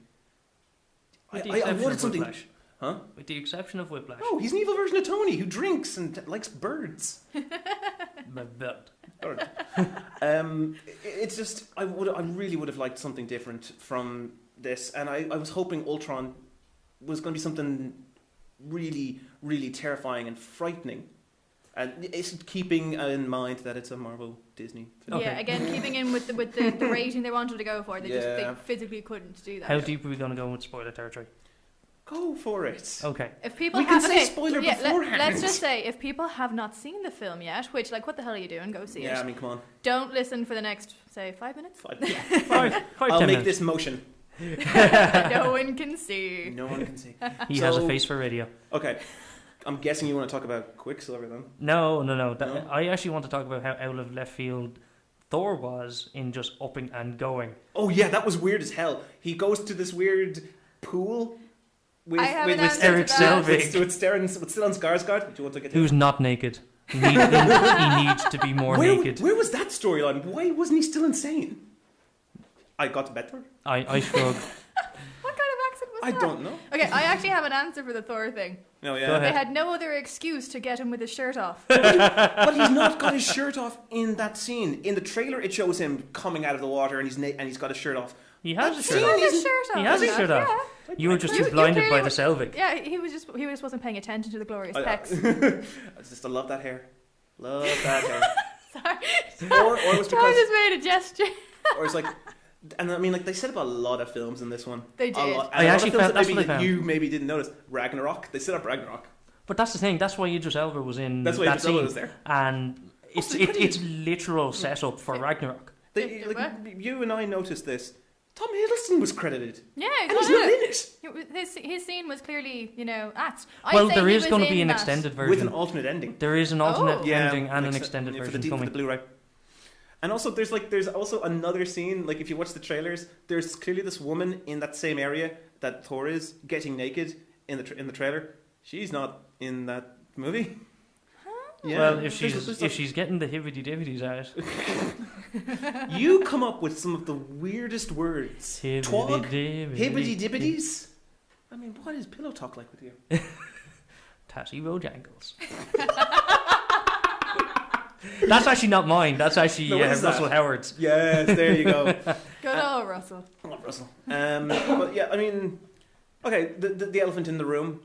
With the I exception wanted of something. Whiplash. Huh? With the exception of Whiplash. No, he's an evil version of Tony who drinks and likes birds. But It's just I really would have liked something different from this, and I was hoping Ultron was going to be something really, really terrifying and frightening, and it's keeping in mind that it's a Marvel Disney film. Yeah, again, keeping in with the rating they wanted to go for, they physically couldn't do that. how deep are we going to go with spoiler territory? Go for it. Okay. If people We have, can say spoiler beforehand. Let's just say if people have not seen the film yet, which what the hell are you doing? Go see it. Yeah, I mean, come on. Don't listen for the next 5 minutes. 5 I'll 10 make this motion. No one can see. No one can see. He has a face for radio. Okay. I'm guessing you want to talk about Quicksilver then? No. No? I actually want to talk about how out of left field Thor was in just upping and going. Oh yeah, that was weird as hell. He goes to this weird pool with Eric Selvig. with Stellan Skarsgård. Do you want to get Who's not naked. He needs to be more naked. Where was that storyline? Why wasn't he still insane? I got better. I shrug. What kind of accent was I that? don't know. Okay, I actually have an answer for the Thor thing. No, Go yeah. ahead. They had no other excuse to get him with his shirt off. But he's not got his shirt off in that scene. In the trailer, it shows him coming out of the water and he's got his shirt off. He has his That shirt scene off. His shirt off. He has his shirt off. Yeah. You were just You too blinded clearly by the Selvig. Yeah, he just wasn't paying attention to the glorious pecs. I love that hair. Love that hair. Sorry. Or it was Tom because, just made a gesture. or it's like, and I mean, like they set up a lot of films in this one. They A did. lot, I and a lot actually of films found- that's that what I found. you maybe didn't notice. Ragnarok. They set up Ragnarok. But that's the thing. That's why Idris Elba was in That's why that Idris Elba scene. was there. And it's Also, it's literal setup for Ragnarok. You and I noticed this. Tom Hiddleston was credited, Yeah, and he's not in it. His scene was clearly, act. Well, there is going to be an extended version. With an alternate ending. There is an alternate Oh. ending and an like, extended for version the coming. Blu-ray. And also, there's also another scene. Like if you watch the trailers, there's clearly this woman in that same area that Thor is getting naked in the trailer. She's not in that movie. Yeah. Well, if There's she's getting the hibbity dibbities out, you come up with some of the weirdest words. Twog, hibbity hibbity dibbities. I mean, what is pillow talk like with you? Tatty Bojangles. That's actually not mine. That's actually No, what is that? Russell Howard's. Yes, there you go. Good old Russell. Oh, Russell. But yeah, I mean, okay, the elephant in the room.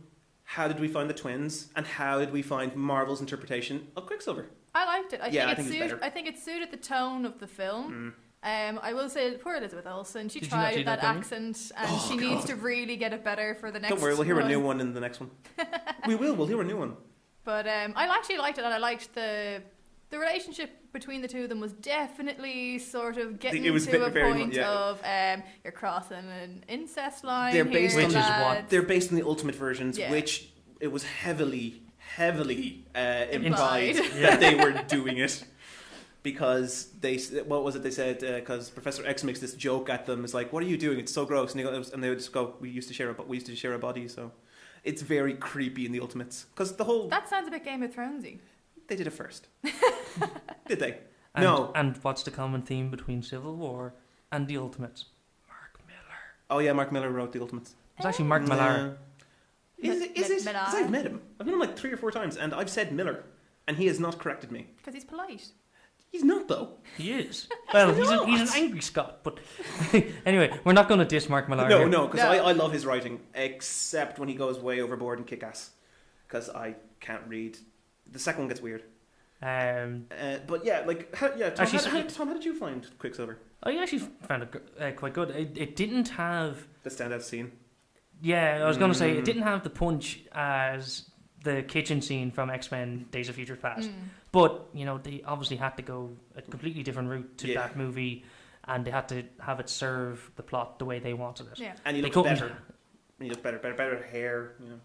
How did we find the twins, and how did we find Marvel's interpretation of Quicksilver? I liked it. I think it's better. I think it suited the tone of the film. I will say, poor Elizabeth Olsen. She Did you not see tried that that coming? accent, and Oh, she God. needs to really get it better for the next. Don't worry, we'll hear a one. new one in the next one. We'll hear a new one. But I actually liked it, and I liked the relationship between the two of them was definitely sort of getting It was to a very point much, yeah. of you're crossing an incest line. They're here, based Which is lads. what- They're based on the Ultimate versions, Yeah. which it was heavily implied Implied. that they were doing it. Because what was it they said? Because Professor X makes this joke at them. It's like, "What are you doing? It's so gross." And they would just go, "We used to share a body." So it's very creepy in the Ultimates. Because the whole That sounds a bit Game of Thronesy. they did it first, did they? And, No. And what's the common theme between Civil War and the Ultimates? Mark Miller. Oh yeah, Mark Miller wrote the Ultimates. It's actually Mark Millar. Is it? Because Millar? I've met him. I've met him like 3 or 4 times, and I've said Miller, and he has not corrected me. Because he's polite. He's not, though. He is. Well, he's an angry Scot, but anyway, we're not going to diss Mark Millar. No, because I love his writing, except when he goes way overboard in Kick-Ass, because I can't read. The second one gets weird. But yeah, like, Tom, how did you find Quicksilver? I actually found it quite good. It didn't have The standout scene. Yeah, I was going to say it didn't have the punch as the kitchen scene from X-Men Days of Future Past. But, you know, they obviously had to go a completely different route to that movie, and they had to have it serve the plot the way they wanted it. Yeah. And he looks better. He looks better hair, you know.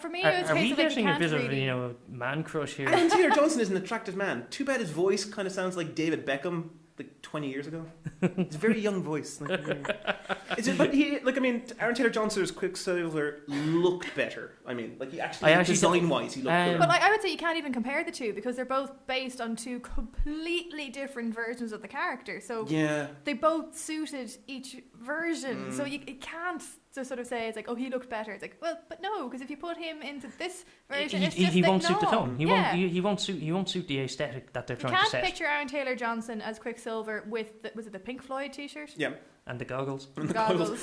For me, it was are we case of, like, getting a bit really... of a man crush here? Aaron Taylor Johnson is an attractive man. Too bad his voice kind of sounds like David Beckham, like 20 years ago. It's a very young voice. Like, Aaron Taylor Johnson's Quicksilver looked better. I mean, like, he actually design-wise, he looked good. But I would say you can't even compare the two because they're both based on two completely different versions of the character. So they both suited each version. So you can't just sort of say it's like, oh, he looked better. It's like, well, but no, because if you put him into this version, he won't suit the tone. He won't suit the aesthetic that they're trying to set. You can't picture Aaron Taylor Johnson as Quicksilver with was it the Pink Floyd t-shirt? Yeah. And the goggles.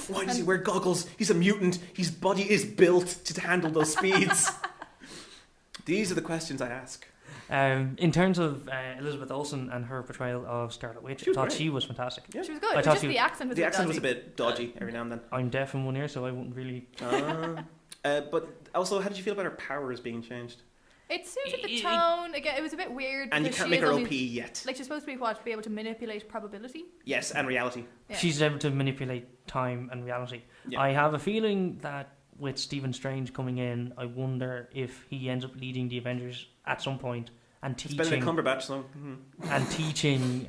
Why does he wear goggles? He's a mutant. His body is built to handle those speeds. These are the questions I ask. In terms of Elizabeth Olsen and her portrayal of Scarlet Witch, I thought she was fantastic. Yeah. She was good. The accent was a bit dodgy every now and then. I'm deaf in one ear, so I wouldn't really... But also, how did you feel about her powers being changed? It suited the tone. Again, it was a bit weird. And you can't make her OP yet. Like, she's supposed to be able to manipulate probability? Yes, and reality. Yeah. She's able to manipulate time and reality. Yeah. I have a feeling that with Stephen Strange coming in, I wonder if he ends up leading the Avengers at some point and teaching... It's better than Cumberbatch, so... And teaching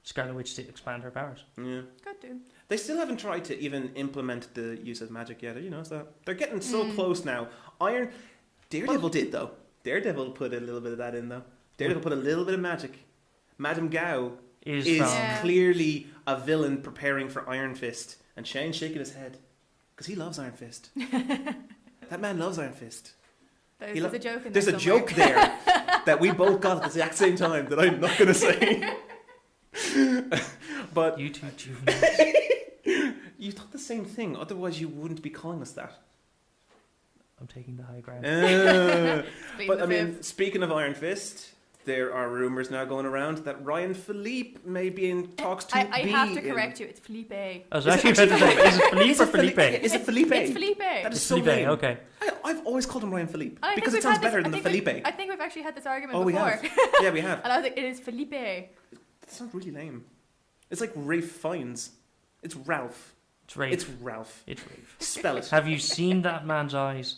Scarlet Witch to expand her powers. Yeah. Good, dude. They still haven't tried to even implement the use of magic yet. You know, so they're getting so close now. Daredevil did, though. Daredevil put a little bit of that in, though. Daredevil put a little bit of magic. Madame Gao is clearly a villain preparing for Iron Fist. And Shane's shaking his head. Because he loves Iron Fist. That man loves Iron Fist. There's a joke in there. There's a joke there that we both got at the exact same time that I'm not going to say. But you two juveniles. You thought the same thing. Otherwise, you wouldn't be calling us that. I'm taking the high ground. But I mean, speaking of Iron Fist, there are rumours now going around that Ryan Philippe may be in talks to I have to correct you. It's Felipe. I was actually about to say, is it Philippe or Felipe? Is it Felipe? It's Felipe. That is so Felipe, lame. okay. I've always called him Ryan Philippe because it sounds better than the Felipe. I think we've actually had this argument before. We have. Yeah, we have. And I was like, it is Felipe. It's not really lame. It's like Rafe Fiennes. It's Ralph. It's Rafe. It's Ralph. It's Rafe. Spell it. Have you seen that man's eyes?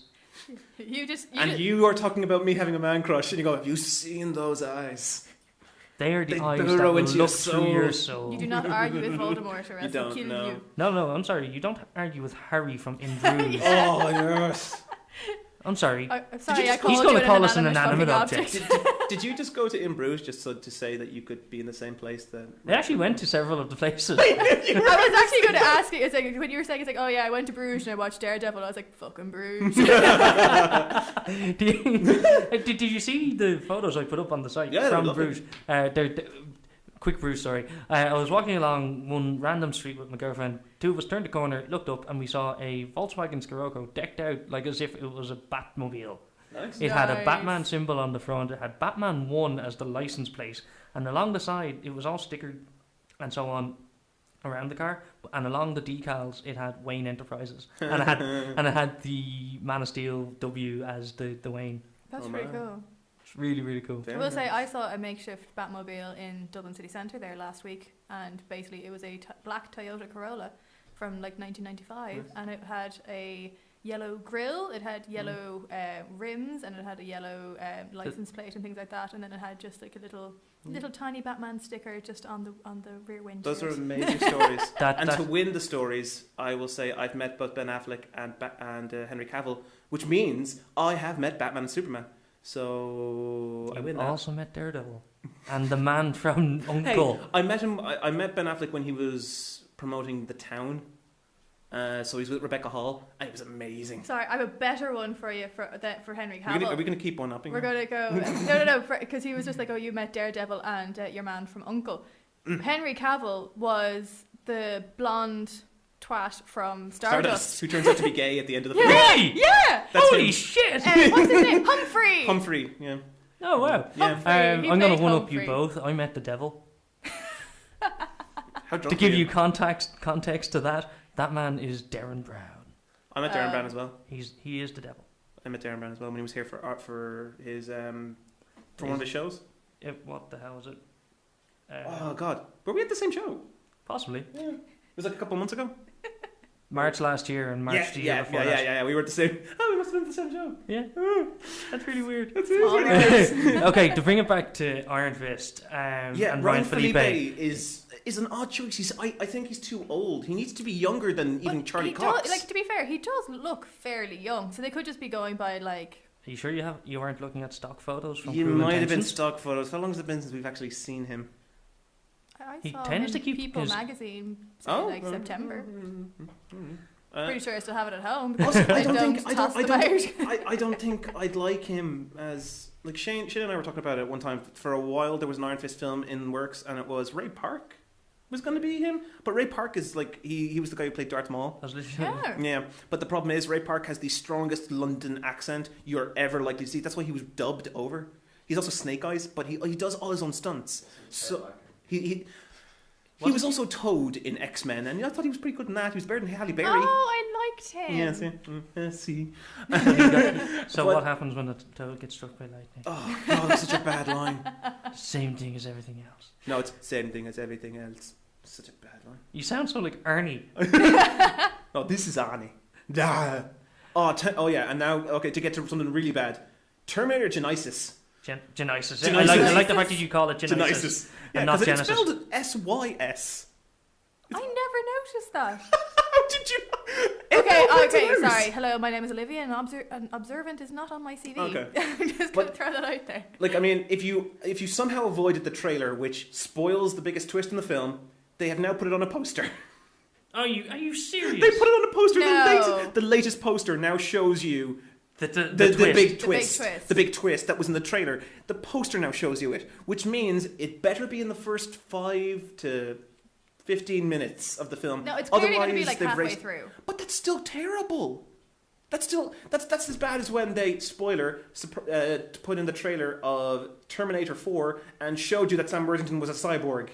You are talking about me having a man crush, and you go, have you seen those eyes? They are the eyes that will look through your soul. You do not argue with Voldemort, or else he'll kill you. No, I'm sorry. You don't argue with Harry from In Bruges. Oh, yes. I'm sorry. He's going to call us an inanimate object. Did you just go to In Bruges just to say that you could be in the same place? They actually went to several of the places. I was actually going to ask you, it's like, when you were saying, it's like, oh yeah, I went to Bruges and I watched Daredevil, I was like, fucking Bruges. Did you see the photos I put up on the site from Bruges? Quick Bruges, sorry. I was walking along one random street with my girlfriend. Two of us turned the corner, looked up, and we saw a Volkswagen Scirocco decked out like as if it was a Batmobile. Nice. It had a Batman symbol on the front. It had Batman 1 as the license plate. And along the side, it was all stickered and so on around the car. And along the decals, it had Wayne Enterprises. And it had the Man of Steel W as the Wayne. That's pretty cool. It's really, really cool. I will say, I saw a makeshift Batmobile in Dublin City Centre there last week. And basically, it was a black Toyota Corolla from like 1995. Yes. And it had a yellow grille, it had yellow rims, and it had a yellow license plate and things like that, and then it had just like a little tiny Batman sticker just on the rear windshield. Those are amazing stories. To win the stories, I will say I've met both Ben Affleck and Henry Cavill, which means I have met Batman and Superman. So I win that. I also met Daredevil and the man from Uncle. Hey, I met him. I met Ben Affleck when he was promoting The Town. So he's with Rebecca Hall, and it was amazing. Sorry, I have a better one for you for Henry Cavill. Are we going to keep one upping? We're going to go... No, because he was just like, oh, you met Daredevil and your man from U.N.C.L.E. Henry Cavill was the blonde twat from Stardust. Who turns out to be gay at the end of the film. Really? Yeah! That's Holy him. shit! What's his name? Humphrey! Humphrey, yeah. Oh, wow. Yeah. Humphrey. I'm He going to played one-up you Humphrey. both. I met the devil. How drunk To give are you context to that man is Darren Brown. I met Darren Brown as well. He is the devil. I met Darren Brown as well when he was here for his for one of his shows. What the hell was it? Oh God, were we at the same show? Possibly. Yeah, it was like a couple of months ago. March last year and March the year before that. Yeah. We were at the same. Oh, we must have been at the same show. Yeah. That's really weird. That's Small really world. Okay, to bring it back to Iron Fist and Ryan Felipe. is an odd choice. I think he's too old. He needs to be younger than even Charlie Cox. To be fair, he does look fairly young, so they could just be going by like... Are you sure you weren't looking at stock photos from You Cruel might have been Intentions? stock photos. How long has it been since we've actually seen him? I He saw tends him to in keep People his- magazine, September. Pretty sure I still have it at home. Also, I don't toss them out. I don't think I'd like him as like Shane and I were talking about it one time. For a while, there was an Iron Fist film in works, and it was Ray Park was going to be him. But Ray Park is like he was the guy who played Darth Maul. I was literally Yeah. Yeah, but the problem is Ray Park has the strongest London accent you're ever likely to see. That's why he was dubbed over. He's also Snake Eyes, but he does all his own stunts. So he was also Toad in X-Men, and I thought he was pretty good in that. He was better than Halle Berry. Oh, I liked him. Yeah, see. So But- what happens when the toad gets struck by lightning? Oh, God, that's such a bad line. Same thing as everything else. No, it's the same thing as everything else. Such a bad line. You sound so like Ernie. Oh, this is Arnie. Nah. Oh, yeah, and now, okay, to get to something really bad. Terminator Genesis. Genesis. Genesis. I like the fact that you call it Genesis. Yeah, And not 'cause it's Genesis. spelled S-Y-S. I never noticed that. How did you... Okay, Everyone's okay, hilarious. sorry. Hello, my name is Olivia, and an observant is not on my CV. Okay. I'm just going to throw that out there. Like, I mean, if you somehow avoided the trailer, which spoils the biggest twist in the film, they have now put it on a poster. Are you serious? They put it on a poster. No. The latest poster now shows you the the twist. big twist. twist. The big twist that was in the trailer. The poster now shows you it, which means it better be in the first 5 to 15 minutes of the film. No, it's clearly going to be Otherwise, like they've halfway raced- through. But that's still terrible. That's as bad as when they put in the trailer of Terminator 4 and showed you that Sam Worthington was a cyborg.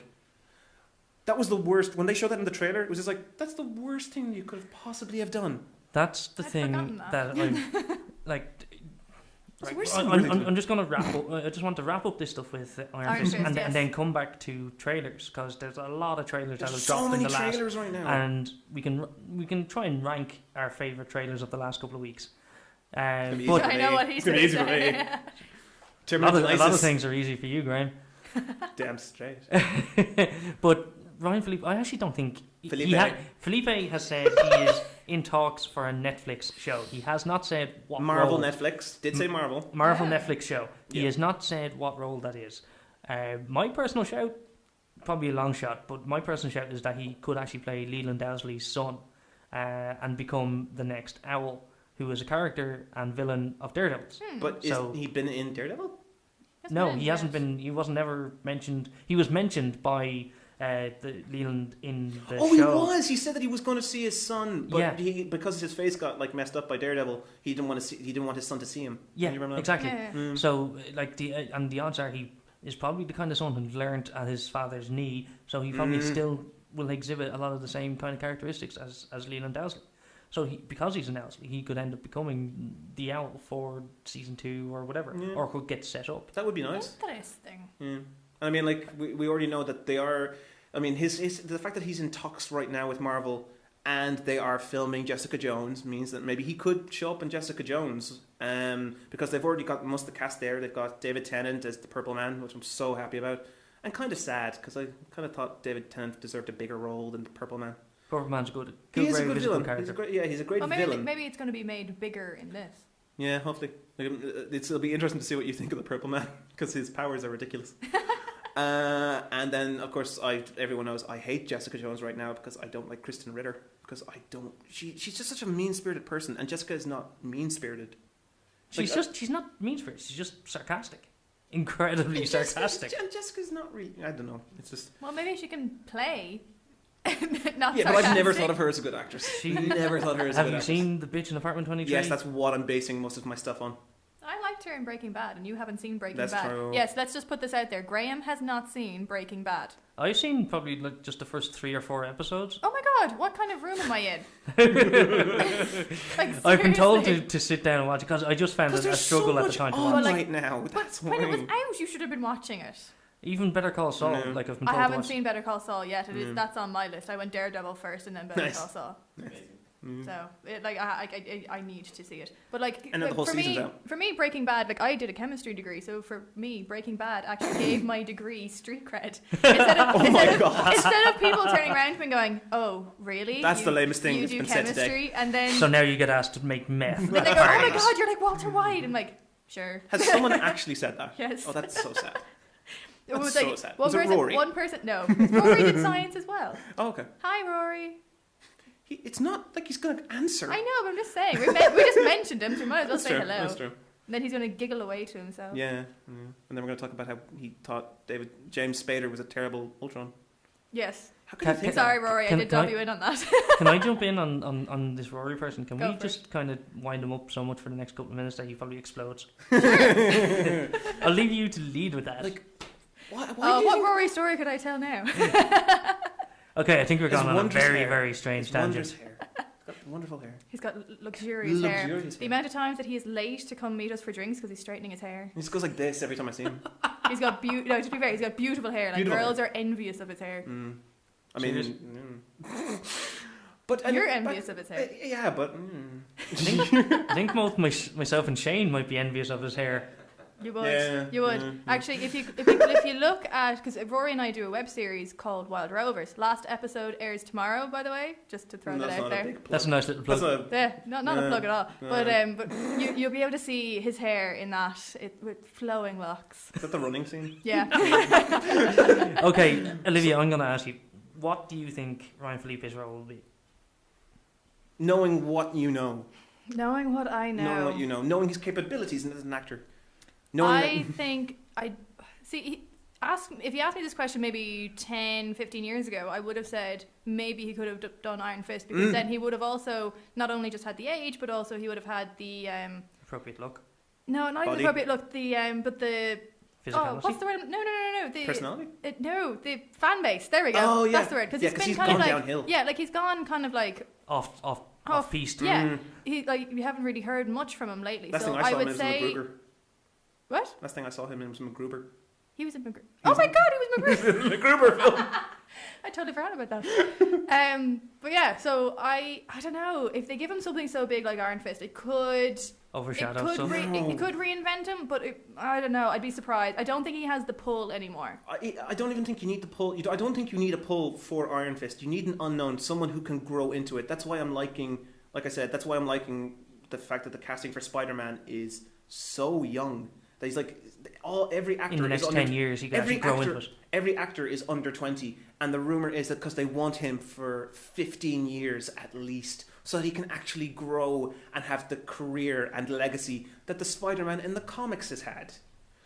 That was the worst. When they showed that in the trailer, it was just like, that's the worst thing you could have possibly have done. That's the I'd thing forgotten that I'm like. It's I'm just going to wrap up. I just want to wrap up this stuff with Iron Iron Fist, Fist, and yes. then come back to trailers, because there's a lot of trailers that There's have so dropped in many the last. trailers right now. And we can try and rank our favorite trailers of the last couple of weeks. gonna be But easy. I know what he's It's gonna be going easy to for me. say. a Terminator lot of Genesis. things are easy for you, Graham. Damn straight. But Ryan Felipe, I actually don't think Felipe has said he is in talks for a Netflix show. He has not said what Marvel role. Netflix did say Marvel. Marvel Yeah. Netflix show. He Yeah. has not said what role that is. My personal shout, probably a long shot, but my personal shout is that he could actually play Leland Owsley's son and become the next Owl, who is a character and villain of Daredevil's. But So- is he been in Daredevil? No, he hasn't been. He wasn't ever mentioned. He was mentioned by the Leland in the Oh, show. he was. He said that he was going to see his son, but Yeah. because his face got like messed up by Daredevil, he didn't want his son to see him. Yeah, You remember that? exactly. Yeah. Mm. So, like the odds are he is probably the kind of son who's learned at his father's knee, so he probably still will exhibit a lot of the same kind of characteristics as Leland Owsley. So, because he's an Owsley, he could end up becoming the Owl for season 2 or whatever, Yeah. or could get set up. That would be nice. Interesting. Yeah. I mean, like we already know that they are. I mean, his the fact that he's in talks right now with Marvel and they are filming Jessica Jones means that maybe he could show up in Jessica Jones. Because they've already got most of the cast there. They've got David Tennant as the Purple Man, which I'm so happy about, and kind of sad because I kind of thought David Tennant deserved a bigger role than the Purple Man. Purple Man's good. He is a very good visible villain. character. He's a great Well, villain. maybe it's going to be made bigger in this. Yeah, hopefully. It'll be interesting to see what you think of the Purple Man because his powers are ridiculous. And then, of course, everyone knows I hate Jessica Jones right now because I don't like Kristen Ritter. Because I don't... She's just such a mean-spirited person. And Jessica is not mean-spirited. She's not mean-spirited. She's just sarcastic. Incredibly sarcastic. And Jessica's not really... I don't know. It's just... Well, maybe she can play. Not yeah, sarcastic. but I've never thought of her as a good actress. Never thought of her as a good actress. Have you seen The Bitch in Apartment 23? Yes, that's what I'm basing most of my stuff on. I liked her in Breaking Bad, and you haven't seen Breaking That's Bad. true. Yes, let's just put this out there. Graham has not seen Breaking Bad. I've seen probably like just the first 3 or 4 episodes. Oh my god, what kind of room am I in? Like, I've been told seriously? to sit down and watch it because I just found it a struggle at the time to on watch. right now. But That's when it was why. out, you should have been watching it. Even Better Call Saul, No. like I've been I told to haven't watch. seen Better Call Saul yet. That's on my list. I went Daredevil first and then Better Nice. Call Saul. Amazing. So, I need to see it. But like, And then the whole for season's me, out. for me, Breaking Bad, like I did a chemistry degree, so for me, Breaking Bad actually gave my degree street cred. Instead of people turning around to me and going, "Oh, really? That's the lamest thing You that's do been said chemistry," today. and then So now you get asked to make meth. they go, "Oh my god, you're like Walter White." I'm like, "Sure." Has someone actually said that? Yes. Oh, that's so sad. It That's was so like sad. one Was it person. Rory? One person. No, Rory did science as well. Oh, okay. Hi, Rory. It's not like he's going to answer. I know, but I'm just saying. We just mentioned him, so we might as well That's say true. hello. That's true. And then he's going to giggle away to himself. Yeah. And then we're going to talk about how he thought James Spader was a terrible Ultron. Yes. How can you think Sorry, that? Rory, I did dob you in on that. Can I jump in on this Rory person? Can Go we for just it. kind of wind him up so much for the next couple of minutes that he probably explodes? Sure. I'll leave you to lead with that. Like, why What Rory story could I tell now? Okay, I think we're His going on a wondrous very, hair. very strange His tangent. wondrous hair. He's got wonderful hair. He's got luxurious hair. Luxurious The hair. amount of times that he is late to come meet us for drinks because he's straightening his hair. He just goes like this every time I see him. He's got no, to be fair, he's got beautiful hair. Like Beautiful girls are envious of his hair. I mean, but You're envious of his hair. Yeah, but I think both myself and Shane might be envious of his hair. You would. Yeah, You would. yeah. Actually, if you look at, because Rory and I do a web series called Wild Rovers. Last episode airs tomorrow, by the way, just to throw that That's out not a there. big plug. That's a nice little plug. That's a Yeah, not a plug at all. Yeah. But you'll be able to see his hair in that with flowing locks. Is that the running scene? Yeah. Okay, Olivia, I'm going to ask you, what do you think Ryan Philippe's role will be? Knowing what you know. Knowing what I know. Knowing what you know. Knowing his capabilities as an actor. Think I see. If you asked me this question maybe 10, 15 years ago, I would have said maybe he could have done Iron Fist because then he would have also not only just had the age, but also he would have had the Appropriate look? no, not even Body. the appropriate look. The Physicality? what's the word? No. The personality? no, the fan base. There we go. Oh, yeah. That's the word. Because Yeah, he's 'cause been he's kind of gone like downhill. yeah, like he's gone kind of like Off piste. yeah. He like we haven't really heard much from him lately. Last so thing I saw him would in was say MacGruber. what? Last thing I saw him in was MacGruber. He was in MacGruber. Oh my god, he was MacGruber. MacGruber film. I totally forgot about that. But yeah, so I don't know if they give him something so big like Iron Fist, it could Overshadow stuff. it could reinvent him, but I don't know. I'd be surprised. I don't think he has the pull anymore. I don't even think you need the pull. I don't think you need a pull for Iron Fist. You need an unknown, someone who can grow into it. That's why I'm liking, like I said, that's why I'm liking the fact that the casting for Spider-Man is so young. That he's like, every actor In the is next under, 10 years, he can actually grow into it. Every actor is under 20, and the rumor is that because they want him for 15 years at least, so that he can actually grow and have the career and legacy that the Spider-Man in the comics has had.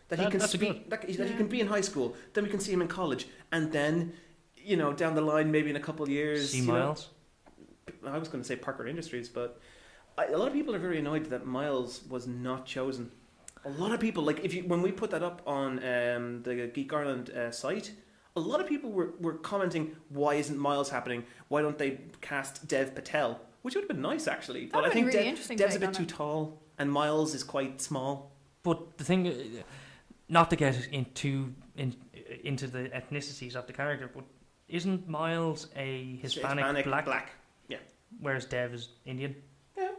That he can That's speak, that he can be in high school, then we can see him in college, and then, down the line, maybe in a couple of years, See Miles? I was going to say Parker Industries, but a lot of people are very annoyed that Miles was not chosen. A lot of people, like when we put that up on the Geek Ireland site, a lot of people were commenting, why isn't Miles happening? Why don't they cast Dev Patel? Which would have been nice, actually. That But I would think have been really interesting Dev's a take bit on too it. tall, and Miles is quite small. But the thing, not to get into the ethnicities of the character, but isn't Miles a Hispanic black? Yeah. Whereas Dev is Indian? Yeah,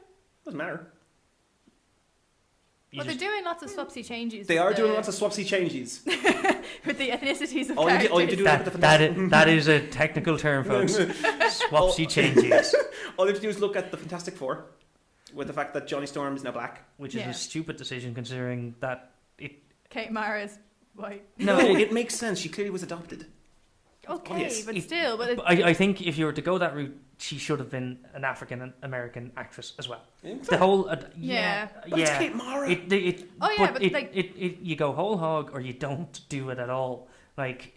doesn't matter. But they're doing lots of swapsy changes. They are doing lots of swapsy changes. with the ethnicities of All you characters. do is look at the Fantastic... that is a technical term, folks. Swapsy changes. All you have to do is look at the Fantastic Four, with the fact that Johnny Storm is now black. Which is Yeah. a stupid decision considering that Kate Mara's Why? No, No, it makes sense. She clearly was adopted. Okay, Obvious. but still, but I think if you were to go that route, she should have been an African American actress as well. Yeah. The whole Yeah. But it's Kate Mara. You go whole hog or you don't do it at all. Like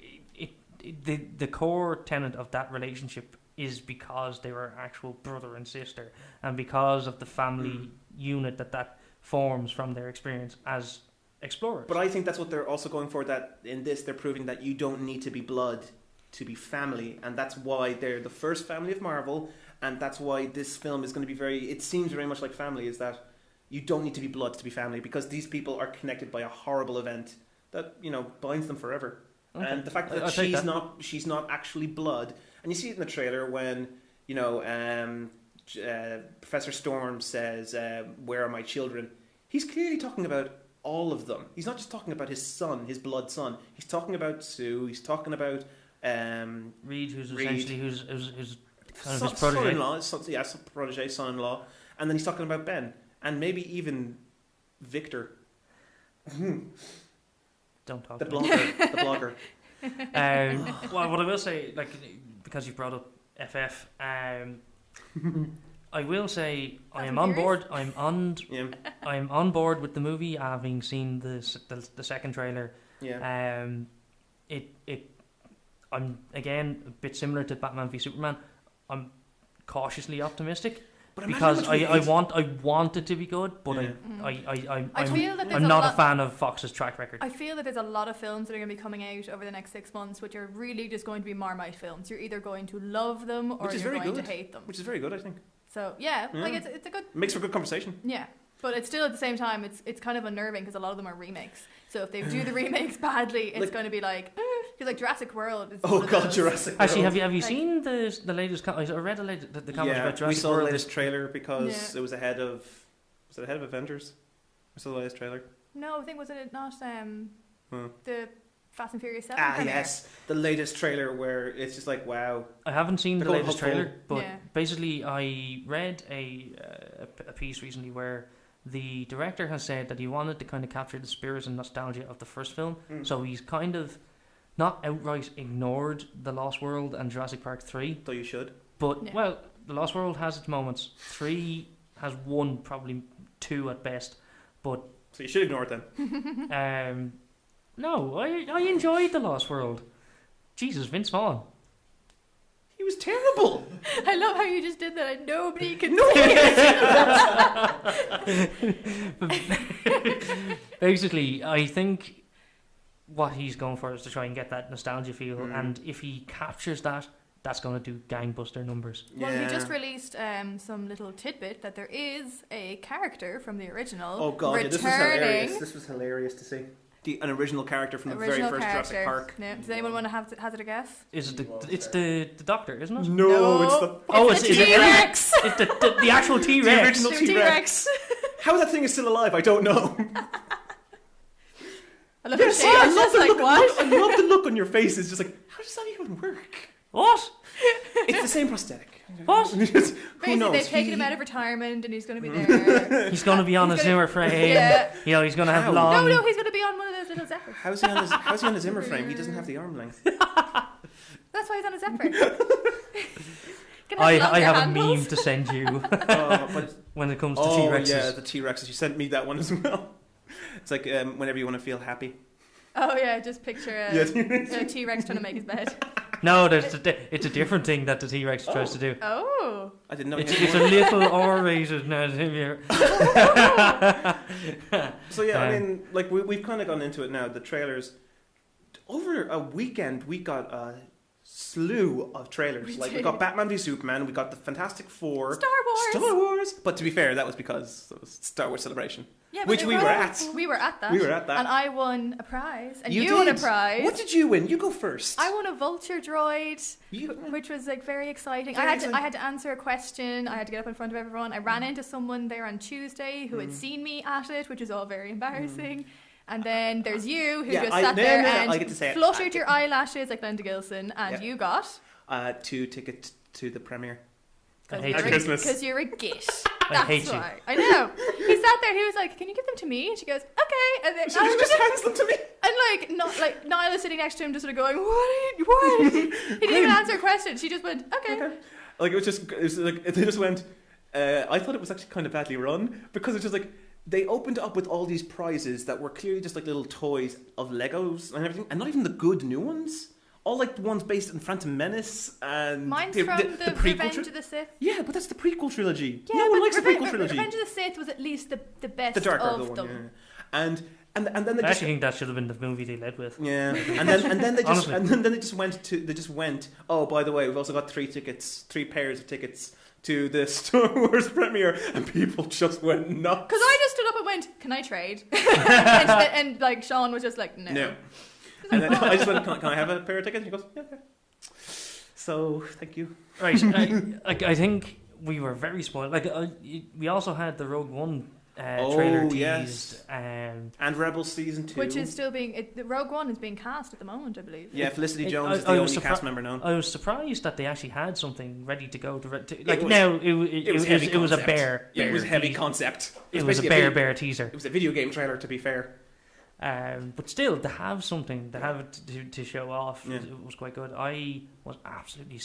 the core tenet of that relationship is because they were actual brother and sister, and because of the family unit that forms from their experience as explorers. But I think that's what they're also going for. That in this, they're proving that you don't need to be blood to be family, and that's why they're the first family of Marvel, and that's why this film is going to be very. It seems very much like family. Is that you don't need to be blood to be family, because these people are connected by a horrible event that binds them forever. Okay. And the fact that she's not actually blood, and you see it in the trailer when Professor Storm says, "Where are my children?" He's clearly talking about all of them. He's not just talking about his son, his blood son. He's talking about Sue. He's talking about Reed, who's essentially who's kind of his son-in-law, protege, son-in-law, and then he's talking about Ben, and maybe even Victor. Don't talk. The blogger. Well, what I will say, like, because you brought up FF, I will say I am on board. I'm on board with the movie, having seen the second trailer. Yeah. I'm again a bit similar to Batman v Superman. I'm cautiously optimistic. But because I want it to be good, but I'm not a fan of Fox's track record. I feel that there's a lot of films that are going to be coming out over the next 6 months, which are really just going to be Marmite films. You're either going to love them or you're going to hate them. Which is very good, I think. So like it's a good. Makes for good conversation. Yeah, but it's still at the same time it's kind of unnerving because a lot of them are remakes. So if they do the remakes badly, it's going to be like. Because like Jurassic World is Jurassic World. Actually, have you seen the latest? I read the comments about Jurassic World. We saw the latest trailer because it was ahead of. Was it ahead of Avengers? We saw the latest trailer. No, I think was it not the Fast and Furious 7 premiere? Yes, the latest trailer where it's just like wow. I haven't seen the latest trailer, but yeah. Basically, I read a piece recently where the director has said that he wanted to kind of capture the spirit and nostalgia of the first film, so he's kind of. Not outright ignored The Lost World and Jurassic Park 3. Though you should. But, well, The Lost World has its moments. 3 has 1, probably 2 at best. But so you should ignore it then. No, I enjoyed The Lost World. Jesus, Vince Vaughn. He was terrible. I love how you just did that and nobody can see it. Basically, I think... what he's going for is to try and get that nostalgia feel, and if he captures that, that's going to do gangbuster numbers. Well, he just released some little tidbit that there is a character from the original. Oh god, returning. This was hilarious. This was hilarious to see. An original character from the very first Jurassic Park. No. Does anyone want to hazard a guess? Is it it's the doctor, isn't it? No, it's the T-Rex. It's the actual T-Rex. The original T-Rex. How that thing is still alive, I don't know. I love the look on your face. It's just like, how does that even work? What? It's the same prosthetic. What? Basically, they've taken him out of retirement and he's going to be there. He's going to be on a Zimmer frame. Yeah. He's going to have long... No, he's going to be on one of those little Zephyrs. How's he on a Zimmer frame? He doesn't have the arm length. That's why he's on a Zephyr. I have a meme to send you when it comes to T-Rexes. Yeah, the T-Rexes. You sent me that one as well. It's like whenever you want to feel happy. Oh yeah, just picture a T-Rex trying to make his bed. No, it's a different thing that the T-Rex tries to do. Oh. I didn't know. It's a little R-rated now. So yeah, I mean, like we've kind of gone into it now. The trailers over a weekend, we got a slew of trailers. We got Batman v Superman, we got the Fantastic Four, Star Wars. But to be fair, that was because it was Star Wars Celebration. Yeah, which we were at. We were at that. And I won a prize. And you won a prize. What did you win? You go first. I won a vulture droid, which was like very exciting. I had to answer a question. I had to get up in front of everyone. I ran into someone there on Tuesday who had seen me at it, which was all very embarrassing. And then there's you, who just sat there and fluttered your eyelashes like Glenda Gilson, and you got 2 tickets to the premiere. I hate Christmas. Because you're a git. I hate why. you. I know. He sat there, he was like, can you give them to me? And she goes, okay. And then So he just hands them to me. and like Niall is sitting next to him, just sort of going, what? He didn't even answer a question. She just went, okay. Like it was like they just went. I thought it was actually kind of badly run because it's just like they opened up with all these prizes that were clearly just like little toys of Legos and everything, and not even the good new ones. All like the ones based in Phantom Menace and Mine's from the prequel Revenge of the Sith. Yeah, but that's the prequel trilogy. Yeah, no one but likes the prequel trilogy. Revenge of the Sith was at least the best The darker of one, them. yeah. And then they I just actually think that should have been the movie they led with. yeah, and then they just Honestly. and then they just went. Oh, by the way, we've also got 3 pairs of tickets to the Star Wars premiere, and people just went nuts. Because I just stood up and went, can I trade? and like Sean was just like, no. And then I just went, can I have a pair of tickets? And he goes, yeah. So, thank you. Right, I think we were very spoiled. Like, we also had the Rogue One trailer teased. Yes. And Rebels Season 2. Which is still being... the Rogue One is being cast at the moment, I believe. Yeah, Felicity Jones is I the was only cast member known. I was surprised that they actually had something ready to go. It was a bear. Yeah, it was heavy concept. It was a bear teaser. It was a video game trailer, to be fair. But still, to have something, to have it to show off, it was quite good. I was absolutely...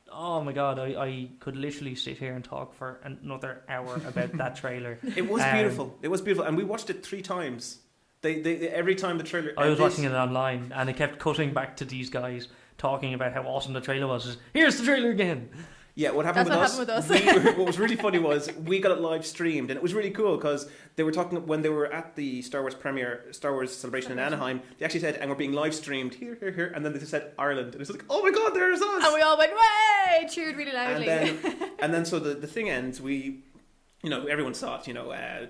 Oh my god, I could literally sit here and talk for another hour about that trailer. It was beautiful. It was beautiful. And we watched it 3 times. They every time the trailer... I was watching it online, and it kept cutting back to these guys talking about how awesome the trailer was. Just, here's the trailer again. Yeah, what happened That's with what us? happened with us. What was really funny was we got it live streamed, and it was really cool because they were talking when they were at the Star Wars celebration in Anaheim. They actually said, "And we're being live streamed here," and then they just said Ireland, and it's like, "Oh my God, there's us!" And we all went, "Way!" Cheered really loudly. And then so the thing ends. We, everyone saw it.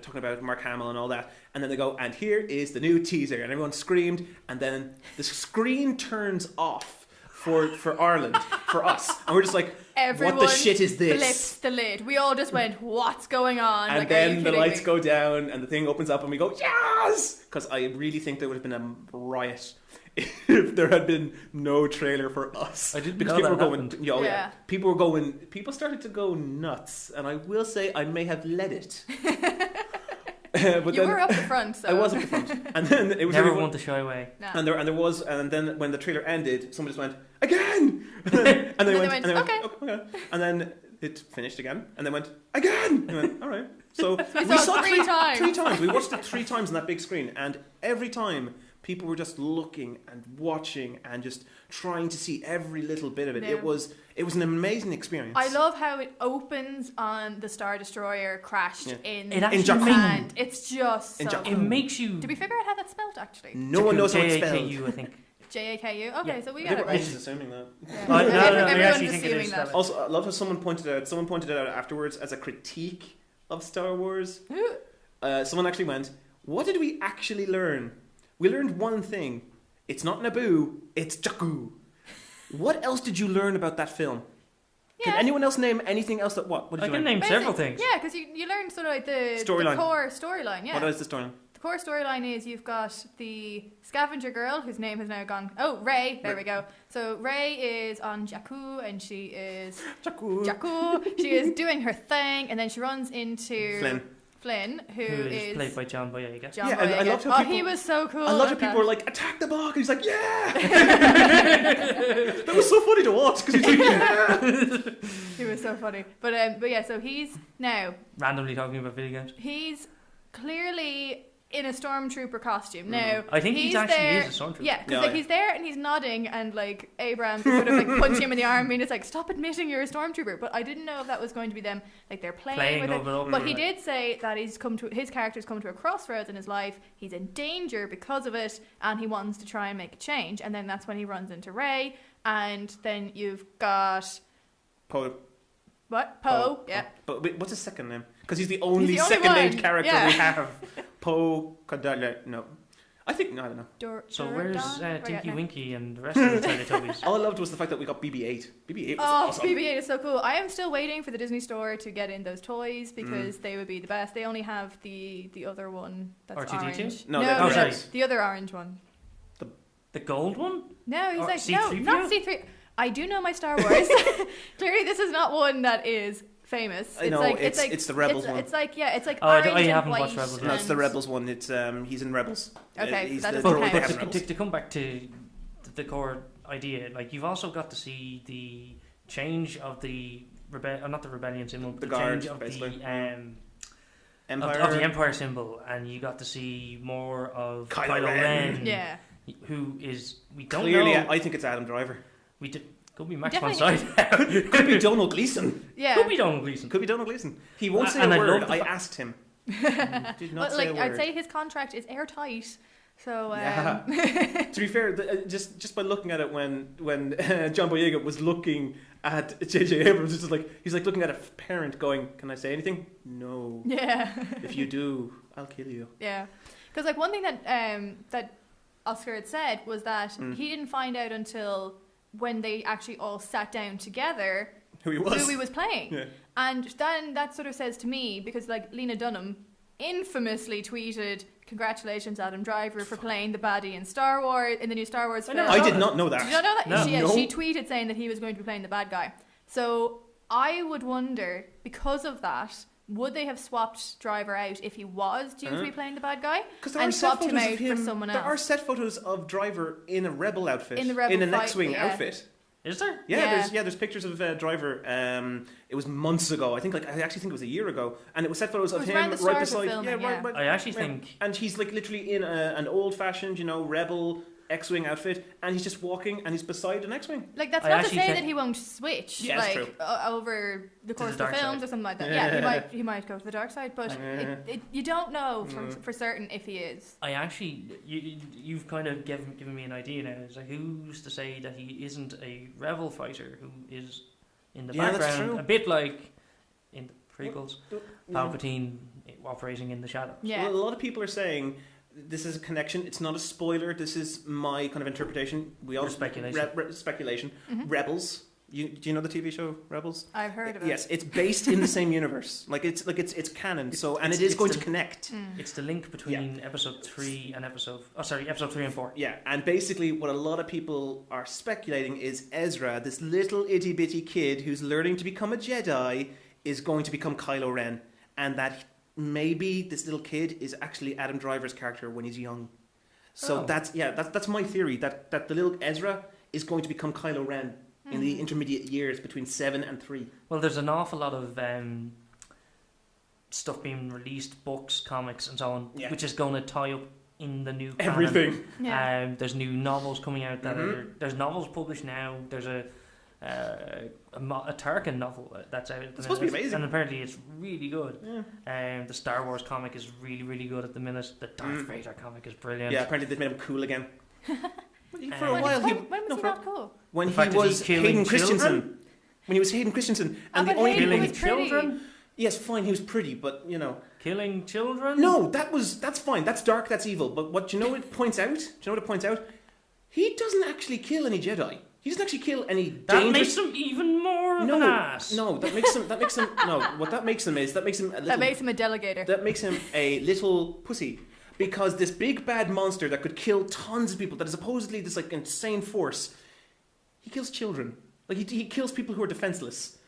Talking about Mark Hamill and all that, and then they go, "And here is the new teaser," and everyone screamed, and then the screen turns off. For Ireland, for us, and we're just like, everyone what the shit is this? Flips the lid. We all just went, what's going on? And like, then the lights go down, and the thing opens up, and we go, yes! Because I really think there would have been a riot if there had been no trailer for us. I didn't because know people that were going, happened. People started to go nuts, and I will say I may have led it. But you were up the front, so I was up the front, and then it was never really want to shy away. No. And then when the trailer ended, someone just went again, and they went, okay. And then it finished again, and they went again. And they went, all right. So we saw it 3 times. 3 times. We watched it 3 times on that big screen, and every time people were just looking and watching and just trying to see every little bit of it. Yeah. It was an amazing experience. I love how it opens on the Star Destroyer crashed in Jakku. and it's just so It makes you... Did we figure out how that's spelled actually? No one knows how it's spelled. J-A-K-U, I think. J-A-K-U? Okay, Yeah. so we I got it was right. just assuming that. Yeah. No, I Everyone's actually think it assuming is that. spelled. Also, I love how someone pointed it out afterwards as a critique of Star Wars. Someone actually went, what did we actually learn? We learned one thing. It's not Naboo, it's Jakku. What else did you learn about that film? Yeah. Can anyone else name anything else what did I you can learn? name several things. Yeah, because you learned sort of like the Storyline. core storyline. Yeah. What is the storyline? The core storyline is you've got the scavenger girl whose name has now gone. Oh, Rey. There we go. So Rey is on Jakku, and she is Jakku. She is doing her thing, and then she runs into Flynn, who is played by John Boyega. John Yeah, Boyega. I loved how people, he was so cool. I loved how at people that. were like, attack the bog, and he's like, yeah. That was so funny to watch because he's like, yeah. He was so funny. But yeah, so he's now Randomly talking about video games. he's clearly in a stormtrooper costume. Now I think he's he actually there, is a stormtrooper. Yeah, because Yeah, like yeah. he's there and he's nodding, and like Abrams is sort of like punching him in the arm, and it's like, stop admitting you're a stormtrooper. But I didn't know if that was going to be them, like they're playing with it. But he did say that his character's come to a crossroads in his life. He's in danger because of it, and he wants to try and make a change. And then that's when he runs into Rey, and then you've got Poe. what? Poe. Yeah. But wait, what's his second name? Because he's the only He's the only second-named one, character yeah. we have. Poe Cadalla. No. I don't know. So where's Forget Tinky now. Winky and the rest of the Teletubbies? All I loved was the fact that we got BB-8. BB-8 was Oh, awesome. BB-8 is so cool. I am still waiting for the Disney Store to get in those toys because they would be the best. They only have the other one that's R2D2? orange. No, they have the orange. the other orange one. The gold one? No, he's Or like, C3PO? no, not C3. I do know my Star Wars. Clearly, this is not one that is famous. I know, it's the Rebels one. It's like I orange and haven't white. watched Rebels. No, it's the Rebels one. It's he's in Rebels. Okay, he's that the doesn't droid count. that has Rebels. To come back to the core idea, like you've also got to see the change of the not the rebellion symbol, but The the guard, change of basically. the Empire. of the Empire symbol, and you got to see more of Kylo Kylo Ren. Ren, Yeah. who is we don't Clearly, know. I think it's Adam Driver. We did. Could be Max von Definitely. Sydow. Could be Donald Gleason. Yeah. Could be Donald Gleason. Could be Donald Gleason. He won't say And a I word. love the I fa- asked him. Did not But say a word. I'd say his contract is airtight. So Yeah. To be fair, just by looking at it, when John Boyega was looking at J.J. Abrams, it's just like he's like looking at a parent, going, "Can I say anything? No. yeah. If you do, I'll kill you." Yeah, because like one thing that Oscar had said was that he didn't find out until when they actually all sat down together Who he was. playing. Yeah. And then that sort of says to me, because like Lena Dunham infamously tweeted, "Congratulations, Adam Driver, for playing the baddie in Star Wars, in the new Star Wars film." I did not know that. Did you not know that? No. She tweeted saying that he was going to be playing the bad guy. So I would wonder, because of that, would they have swapped Driver out if he was due to be playing the bad guy, Because there and are set swapped him photos out of him. for someone There are else? set photos of Driver in a rebel outfit, In the rebel an fight, X-wing yeah. outfit. Is there? Yeah, there's pictures of Driver. It was months ago. I actually think it was a year ago, and it was set photos It of was him around the right start of beside. filming, yeah. right. I actually right. think. And he's like literally in an old-fashioned, rebel X-wing outfit, and he's just walking, and he's beside an X-wing. Like, that's I not to actually say think- that he won't switch, Yeah, it's true. over the course of the the dark films side. or something like that. Yeah. Yeah, he might go to the dark side, but you don't know for certain if he is. I actually, you've kind of given me an idea now. It's like, who's to say that he isn't a rebel fighter who is in the Yeah, that's background, true. a bit like in the prequels, Yeah. Palpatine operating in the shadows. Yeah. Well, a lot of people are saying this is a connection. It's not a spoiler. This is my kind of interpretation. We all Speculation. speculation. Mm-hmm. Rebels. Do you know the TV show Rebels? I've heard of it. Yes, it's based in the same universe. It's canon. So and it is going to connect. It's the link between episode 3 and episode 3 and 4. Yeah, and basically what a lot of people are speculating is Ezra, this little itty bitty kid who's learning to become a Jedi, is going to become Kylo Ren, and that maybe this little kid is actually Adam Driver's character when he's young. So that's my theory, that the little Ezra is going to become Kylo Ren in the intermediate years between 7 and 3. Well, there's an awful lot of stuff being released, books, comics, and so on, Yeah. which is going to tie up in the new canon. Everything. Yeah. There's new novels coming out that there's novels published now. There's a Tarkin novel that's out. It's supposed to be amazing. and apparently it's really good. Yeah. The Star Wars comic is really, really good at the minute. The Darth Vader comic is brilliant. Yeah, apparently they've made him cool again. For a When- while, When was he not cool? when The he fact that was he's killing Hayden Christensen. children? When he was Hayden Christensen, and but the only Hayden people was pretty. children, yes, fine, he was pretty, but killing children. no, that's fine. That's dark. That's evil. But what it points out? Do you know what it points out? He doesn't actually kill any Jedi. He doesn't actually kill any That dangerous. makes him even more of an ass. No, that makes him. No, what that makes him a little. That makes him a delegator. That makes him a little pussy. Because this big bad monster that could kill tons of people, that is supposedly this like insane force, he kills children. Like he kills people who are defenseless.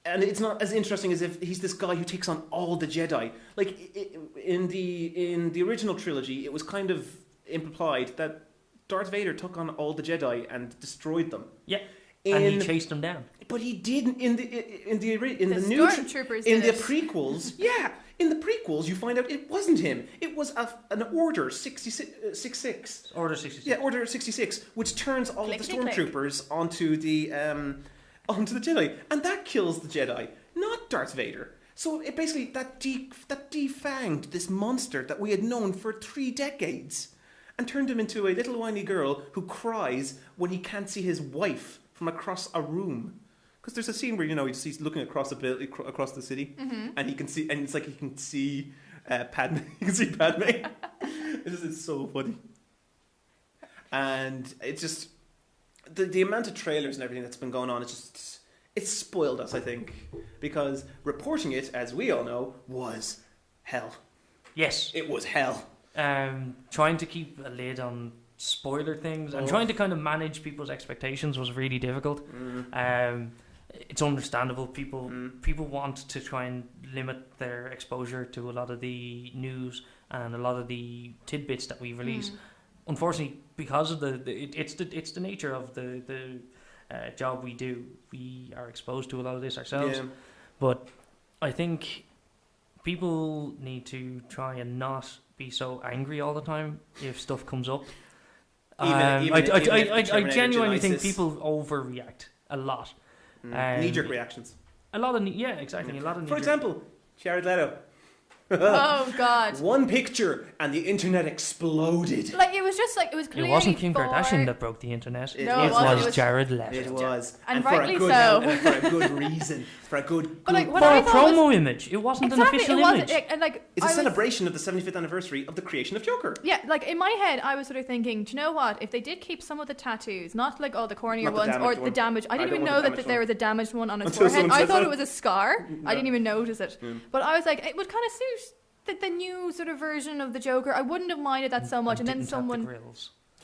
And it's not as interesting as if he's this guy who takes on all the Jedi. Like in the original trilogy, it was kind of implied that Darth Vader took on all the Jedi and destroyed them. Yeah, and he chased them down. But he didn't in the new stormtroopers in did the it. prequels. Yeah, in the prequels, you find out it wasn't him. It was an Order 66. Order 66. Yeah, Order 66, which turns all of the Clickety-click. stormtroopers onto the Jedi, and that kills the Jedi, not Darth Vader. So it basically that defanged this monster that we had known for 3 decades, and turned him into a little whiny girl who cries when he can't see his wife from across a room. Because there's a scene where he's looking across across the city, and he can see, and it's like he can see Padme. He can see Padme. It's so funny, and it's just the amount of trailers and everything that's been going on. It's spoiled us, I think, because reporting it, as we all know, was hell. Yes. It was hell. Trying to keep a lid on spoiler things and trying to kind of manage people's expectations was really difficult. it's understandable. People want to try and limit their exposure to a lot of the news and a lot of the tidbits that we release. Unfortunately, because of it's the nature of the job we do, we are exposed to a lot of this ourselves. Yeah. But I think people need to try and not be so angry all the time if stuff comes up. I genuinely think people overreact a lot. Knee-jerk reactions. A lot of exactly. A lot of For example, Jared Leto. Oh God! One picture and the internet exploded. Like it was clearly. It wasn't Kim Kardashian that broke the internet. It was Jared Leto. It was, and for rightly a good, so. and for a good reason, for a good. But, like, good what For I a thought promo image, it wasn't an official image. It's a celebration of the 75th anniversary of the creation of Joker. Yeah, like in my head, I was sort of thinking, do you know what? If they did keep some of the tattoos, not like all the cornier ones or the damage, I didn't even know that there was a damaged one on his forehead. I thought it was a scar. I didn't even notice it. But I was like, it would kind of suit the new sort of version of the Joker. I wouldn't have minded that so much. And then someone.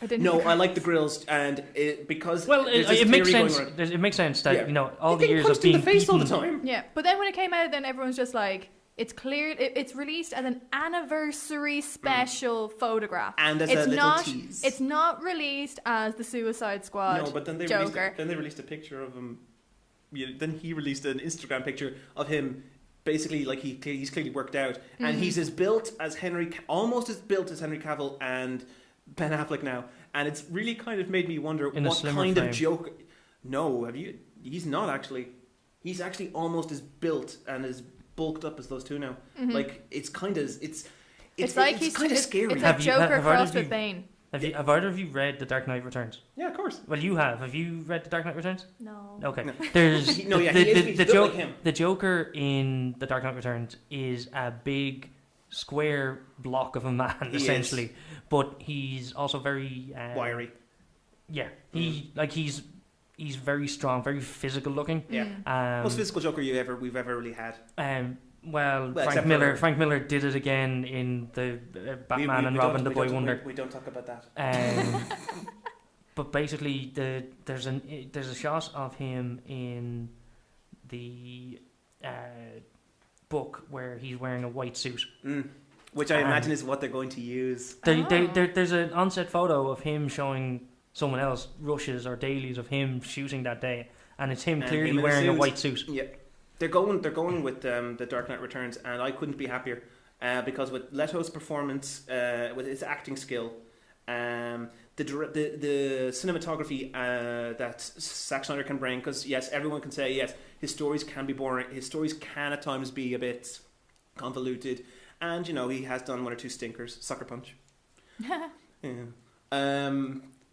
I didn't. No, I like the grills, and because it makes sense. It makes sense that all the years of being in the face beaten, all the time. Yeah, but then when it came out, then everyone's just like, it's clear. It's released as an anniversary special photograph, and as a little tease. It's not released as the Suicide Squad. No, but then they Joker. released a picture of him. Then he released an Instagram picture of him. Basically, like he's clearly worked out, and he's almost as built as Henry Cavill and Ben Affleck now, and it's really kind of made me wonder what kind of Joker. No, he's not actually. He's actually almost as built and as bulked up as those two now. Like it's kind of it's kind of scary. It's like Joker crossed with Bane. Have either of you read The Dark Knight Returns? Yeah, of course. Well, you have. Have you read The Dark Knight Returns? No. Okay. There's the Joker in The Dark Knight Returns is a big square block of a man, essentially. But he's also very wiry. Yeah. He's very strong, very physical looking. Yeah. Most physical Joker we've ever really had. Frank Miller did it again in the Batman and Robin, the Boy Wonder. We don't talk about that. But basically, there's a shot of him in the book where he's wearing a white suit, which I imagine is what they're going to use. There's an on-set photo of him showing someone else rushes or dailies of him shooting that day, and it's him clearly wearing a white suit. Yeah. They're going with the Dark Knight Returns, and I couldn't be happier because with Leto's performance, with his acting skill, the cinematography that Zack Snyder can bring. Because yes, everyone can say yes, his stories can be boring. His stories can at times be a bit convoluted, and he has done one or two stinkers. Sucker Punch. Yeah.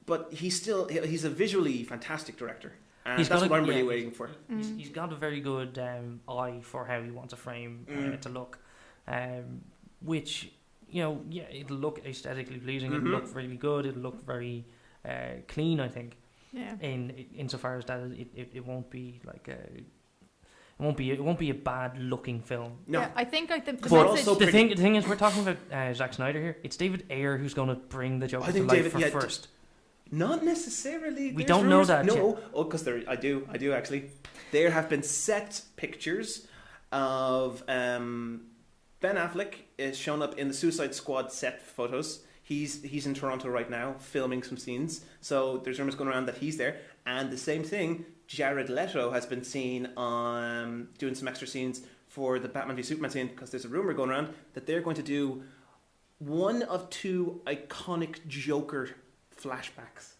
But he's a visually fantastic director. And that's what I'm really waiting for. He's got a very good eye for how he wants a frame to look, which it'll look aesthetically pleasing. It'll look really good. It'll look very clean. I think. Yeah. Insofar as that, it won't be like it won't be a bad looking film. No, yeah, I think like the thing is, we're talking about Zack Snyder here. It's David Ayer who's going to bring the Joker to life first. Not necessarily. We don't know that. No, because I do actually. There have been set pictures of Ben Affleck is shown up in the Suicide Squad set photos. He's in Toronto right now filming some scenes. So there's rumors going around that he's there. And the same thing, Jared Leto has been seen doing some extra scenes for the Batman v Superman scene, because there's a rumor going around that they're going to do one of two iconic Joker flashbacks.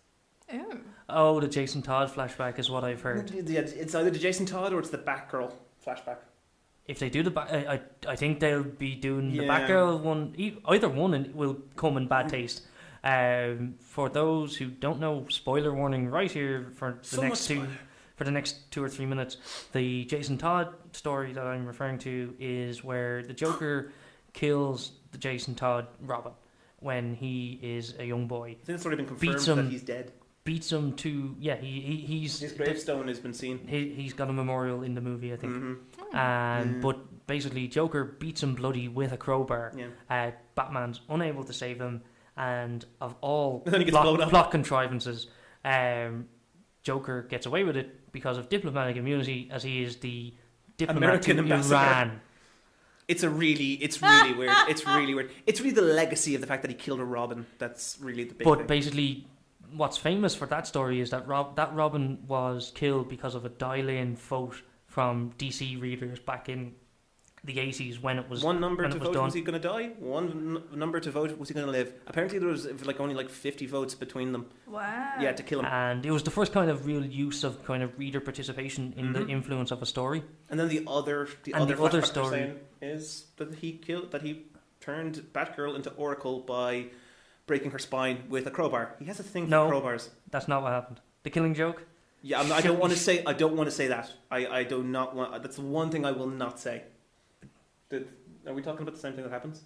Oh, the Jason Todd flashback is what I've heard. It's either the Jason Todd or it's the Batgirl flashback. If they do I think they'll be doing the Batgirl one. Either one will come in bad taste. For those who don't know, spoiler warning right here for the next 2 or 3 minutes. The Jason Todd story that I'm referring to is where the Joker kills the Jason Todd Robin when he is a young boy. I think it's already been confirmed that he's dead. Beats him to he's his gravestone has been seen. He's got a memorial in the movie, I think. But basically, Joker beats him bloody with a crowbar. Batman's unable to save him, and of all plot contrivances, Joker gets away with it because of diplomatic immunity, as he is the diplomat American to ambassador. Iran. It's really weird. It's really weird. It's really the legacy of the fact that he killed a Robin. That's really the big But thing. basically, what's famous for that story is that Robin was killed because of a dial-in vote from DC readers back in the 80s when it was One number when to it was vote, done. was he going to die? One number to vote, was he going to live? Apparently there was only 50 votes between them. Wow. Yeah, to kill him. And it was the first kind of real use of kind of reader participation in the influence of a story. And then the other story saying is that he turned Batgirl into Oracle by breaking her spine with a crowbar. He has a thing for crowbars. That's not what happened. The Killing Joke. Yeah, I don't want to say. I don't want to say that. I do not want. That's the one thing I will not say. Are we talking about the same thing that happens?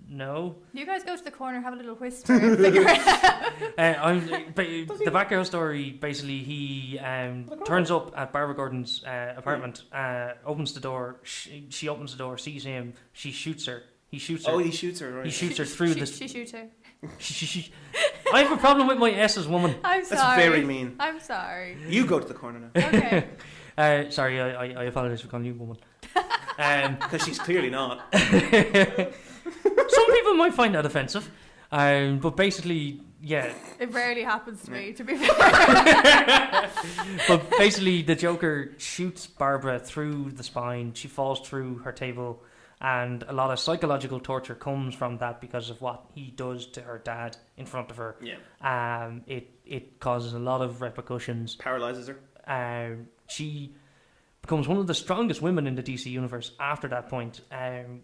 No. You guys go to the corner, have a little whisper, and figure it out. The Batgirl story, basically, he turns up at Barbara Gordon's apartment, opens the door, she opens the door, sees him, she shoots her. He shoots her. Oh, he shoots her, right. He shoots her through the... She shoots her. I have a problem with my S's, woman. I'm sorry. That's very mean. I'm sorry. You go to the corner now. Okay. Sorry, I apologise for calling you woman. Because she's clearly not. Some people might find that offensive. But basically, yeah. It rarely happens to me, to be fair. But basically, the Joker shoots Barbara through the spine. She falls through her table. And a lot of psychological torture comes from that because of what he does to her dad in front of her. Yeah. It causes a lot of repercussions. Paralyzes her. She becomes one of the strongest women in the DC universe after that point, and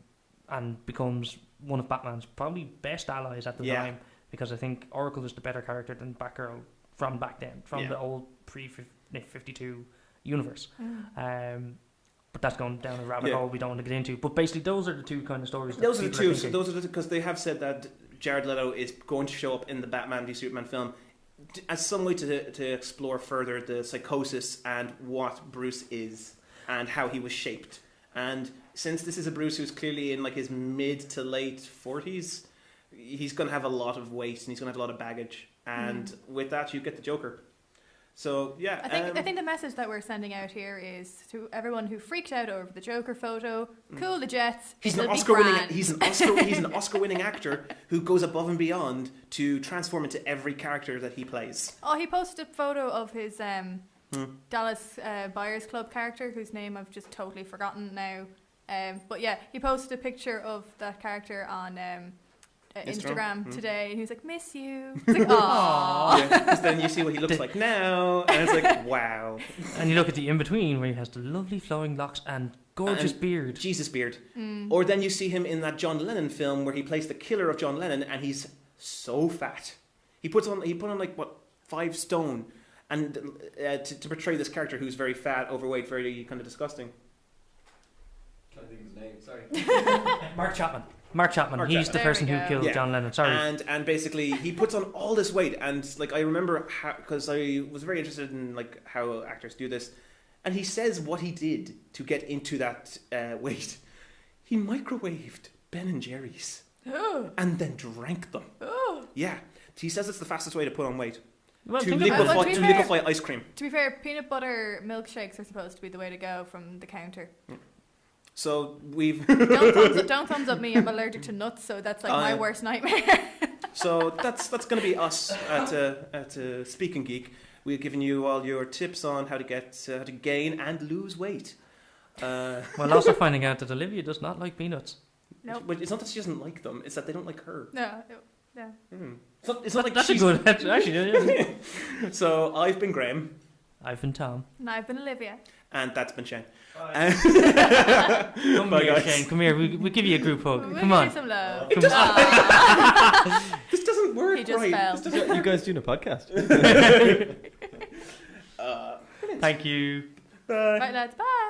becomes one of Batman's probably best allies at the time, because I think Oracle is the better character than Batgirl from back then, from the old pre-52 universe. But that's going down a rabbit hole we don't want to get into. But basically, those are the two kind of stories. Those are the two. So those are because they have said that Jared Leto is going to show up in the Batman v Superman film as some way to explore further the psychosis and what Bruce is and how he was shaped. And since this is a Bruce who's clearly in his mid to late 40s, he's going to have a lot of weight and he's going to have a lot of baggage. And with that, you get the Joker. So yeah, I think the message that we're sending out here is to everyone who freaked out over the Joker photo. Cool the jets. He's an Oscar-winning actor who goes above and beyond to transform into every character that he plays. Oh, he posted a photo of his Dallas Buyers Club character, whose name I've just totally forgotten now. But yeah, he posted a picture of that character on Instagram today, and he was like, "Miss you." It's like, aww. Because then you see what he looks like now, and it's like, wow. And you look at the in between where he has the lovely flowing locks and gorgeous beard, Jesus beard. Or then you see him in that John Lennon film where he plays the killer of John Lennon, and he's so fat. He put on 5 stone, and to portray this character who's very fat, overweight, very kind of disgusting. Can't think of his name. Sorry. Mark Chapman. He's the person who killed John Lennon. Sorry. And basically he puts on all this weight, and I remember because I was very interested in how actors do this, and he says what he did to get into that weight. He microwaved Ben and Jerry's and then drank them. Yeah, he says it's the fastest way to put on weight. Well, to liquefy ice cream. To be fair, peanut butter milkshakes are supposed to be the way to go from the counter. So we've don't thumbs up me. I'm allergic to nuts, so that's my worst nightmare. So that's going to be us at Speakin Geek. We've given you all your tips on how to gain and lose weight. While also finding out that Olivia does not like peanuts. Nope. But it's not that she doesn't like them; it's that they don't like her. No. Yeah. It's not like that's she's... a good. Actually, yeah. So I've been Graham. I've been Tom. And I've been Olivia. And that's been Shane. Come here, Shane. Come here. We'll give you a group hug. Come on. Give you some love. This doesn't work He just right. fell. You guys doing a podcast? Thank you. Bye. Right, lads. Bye.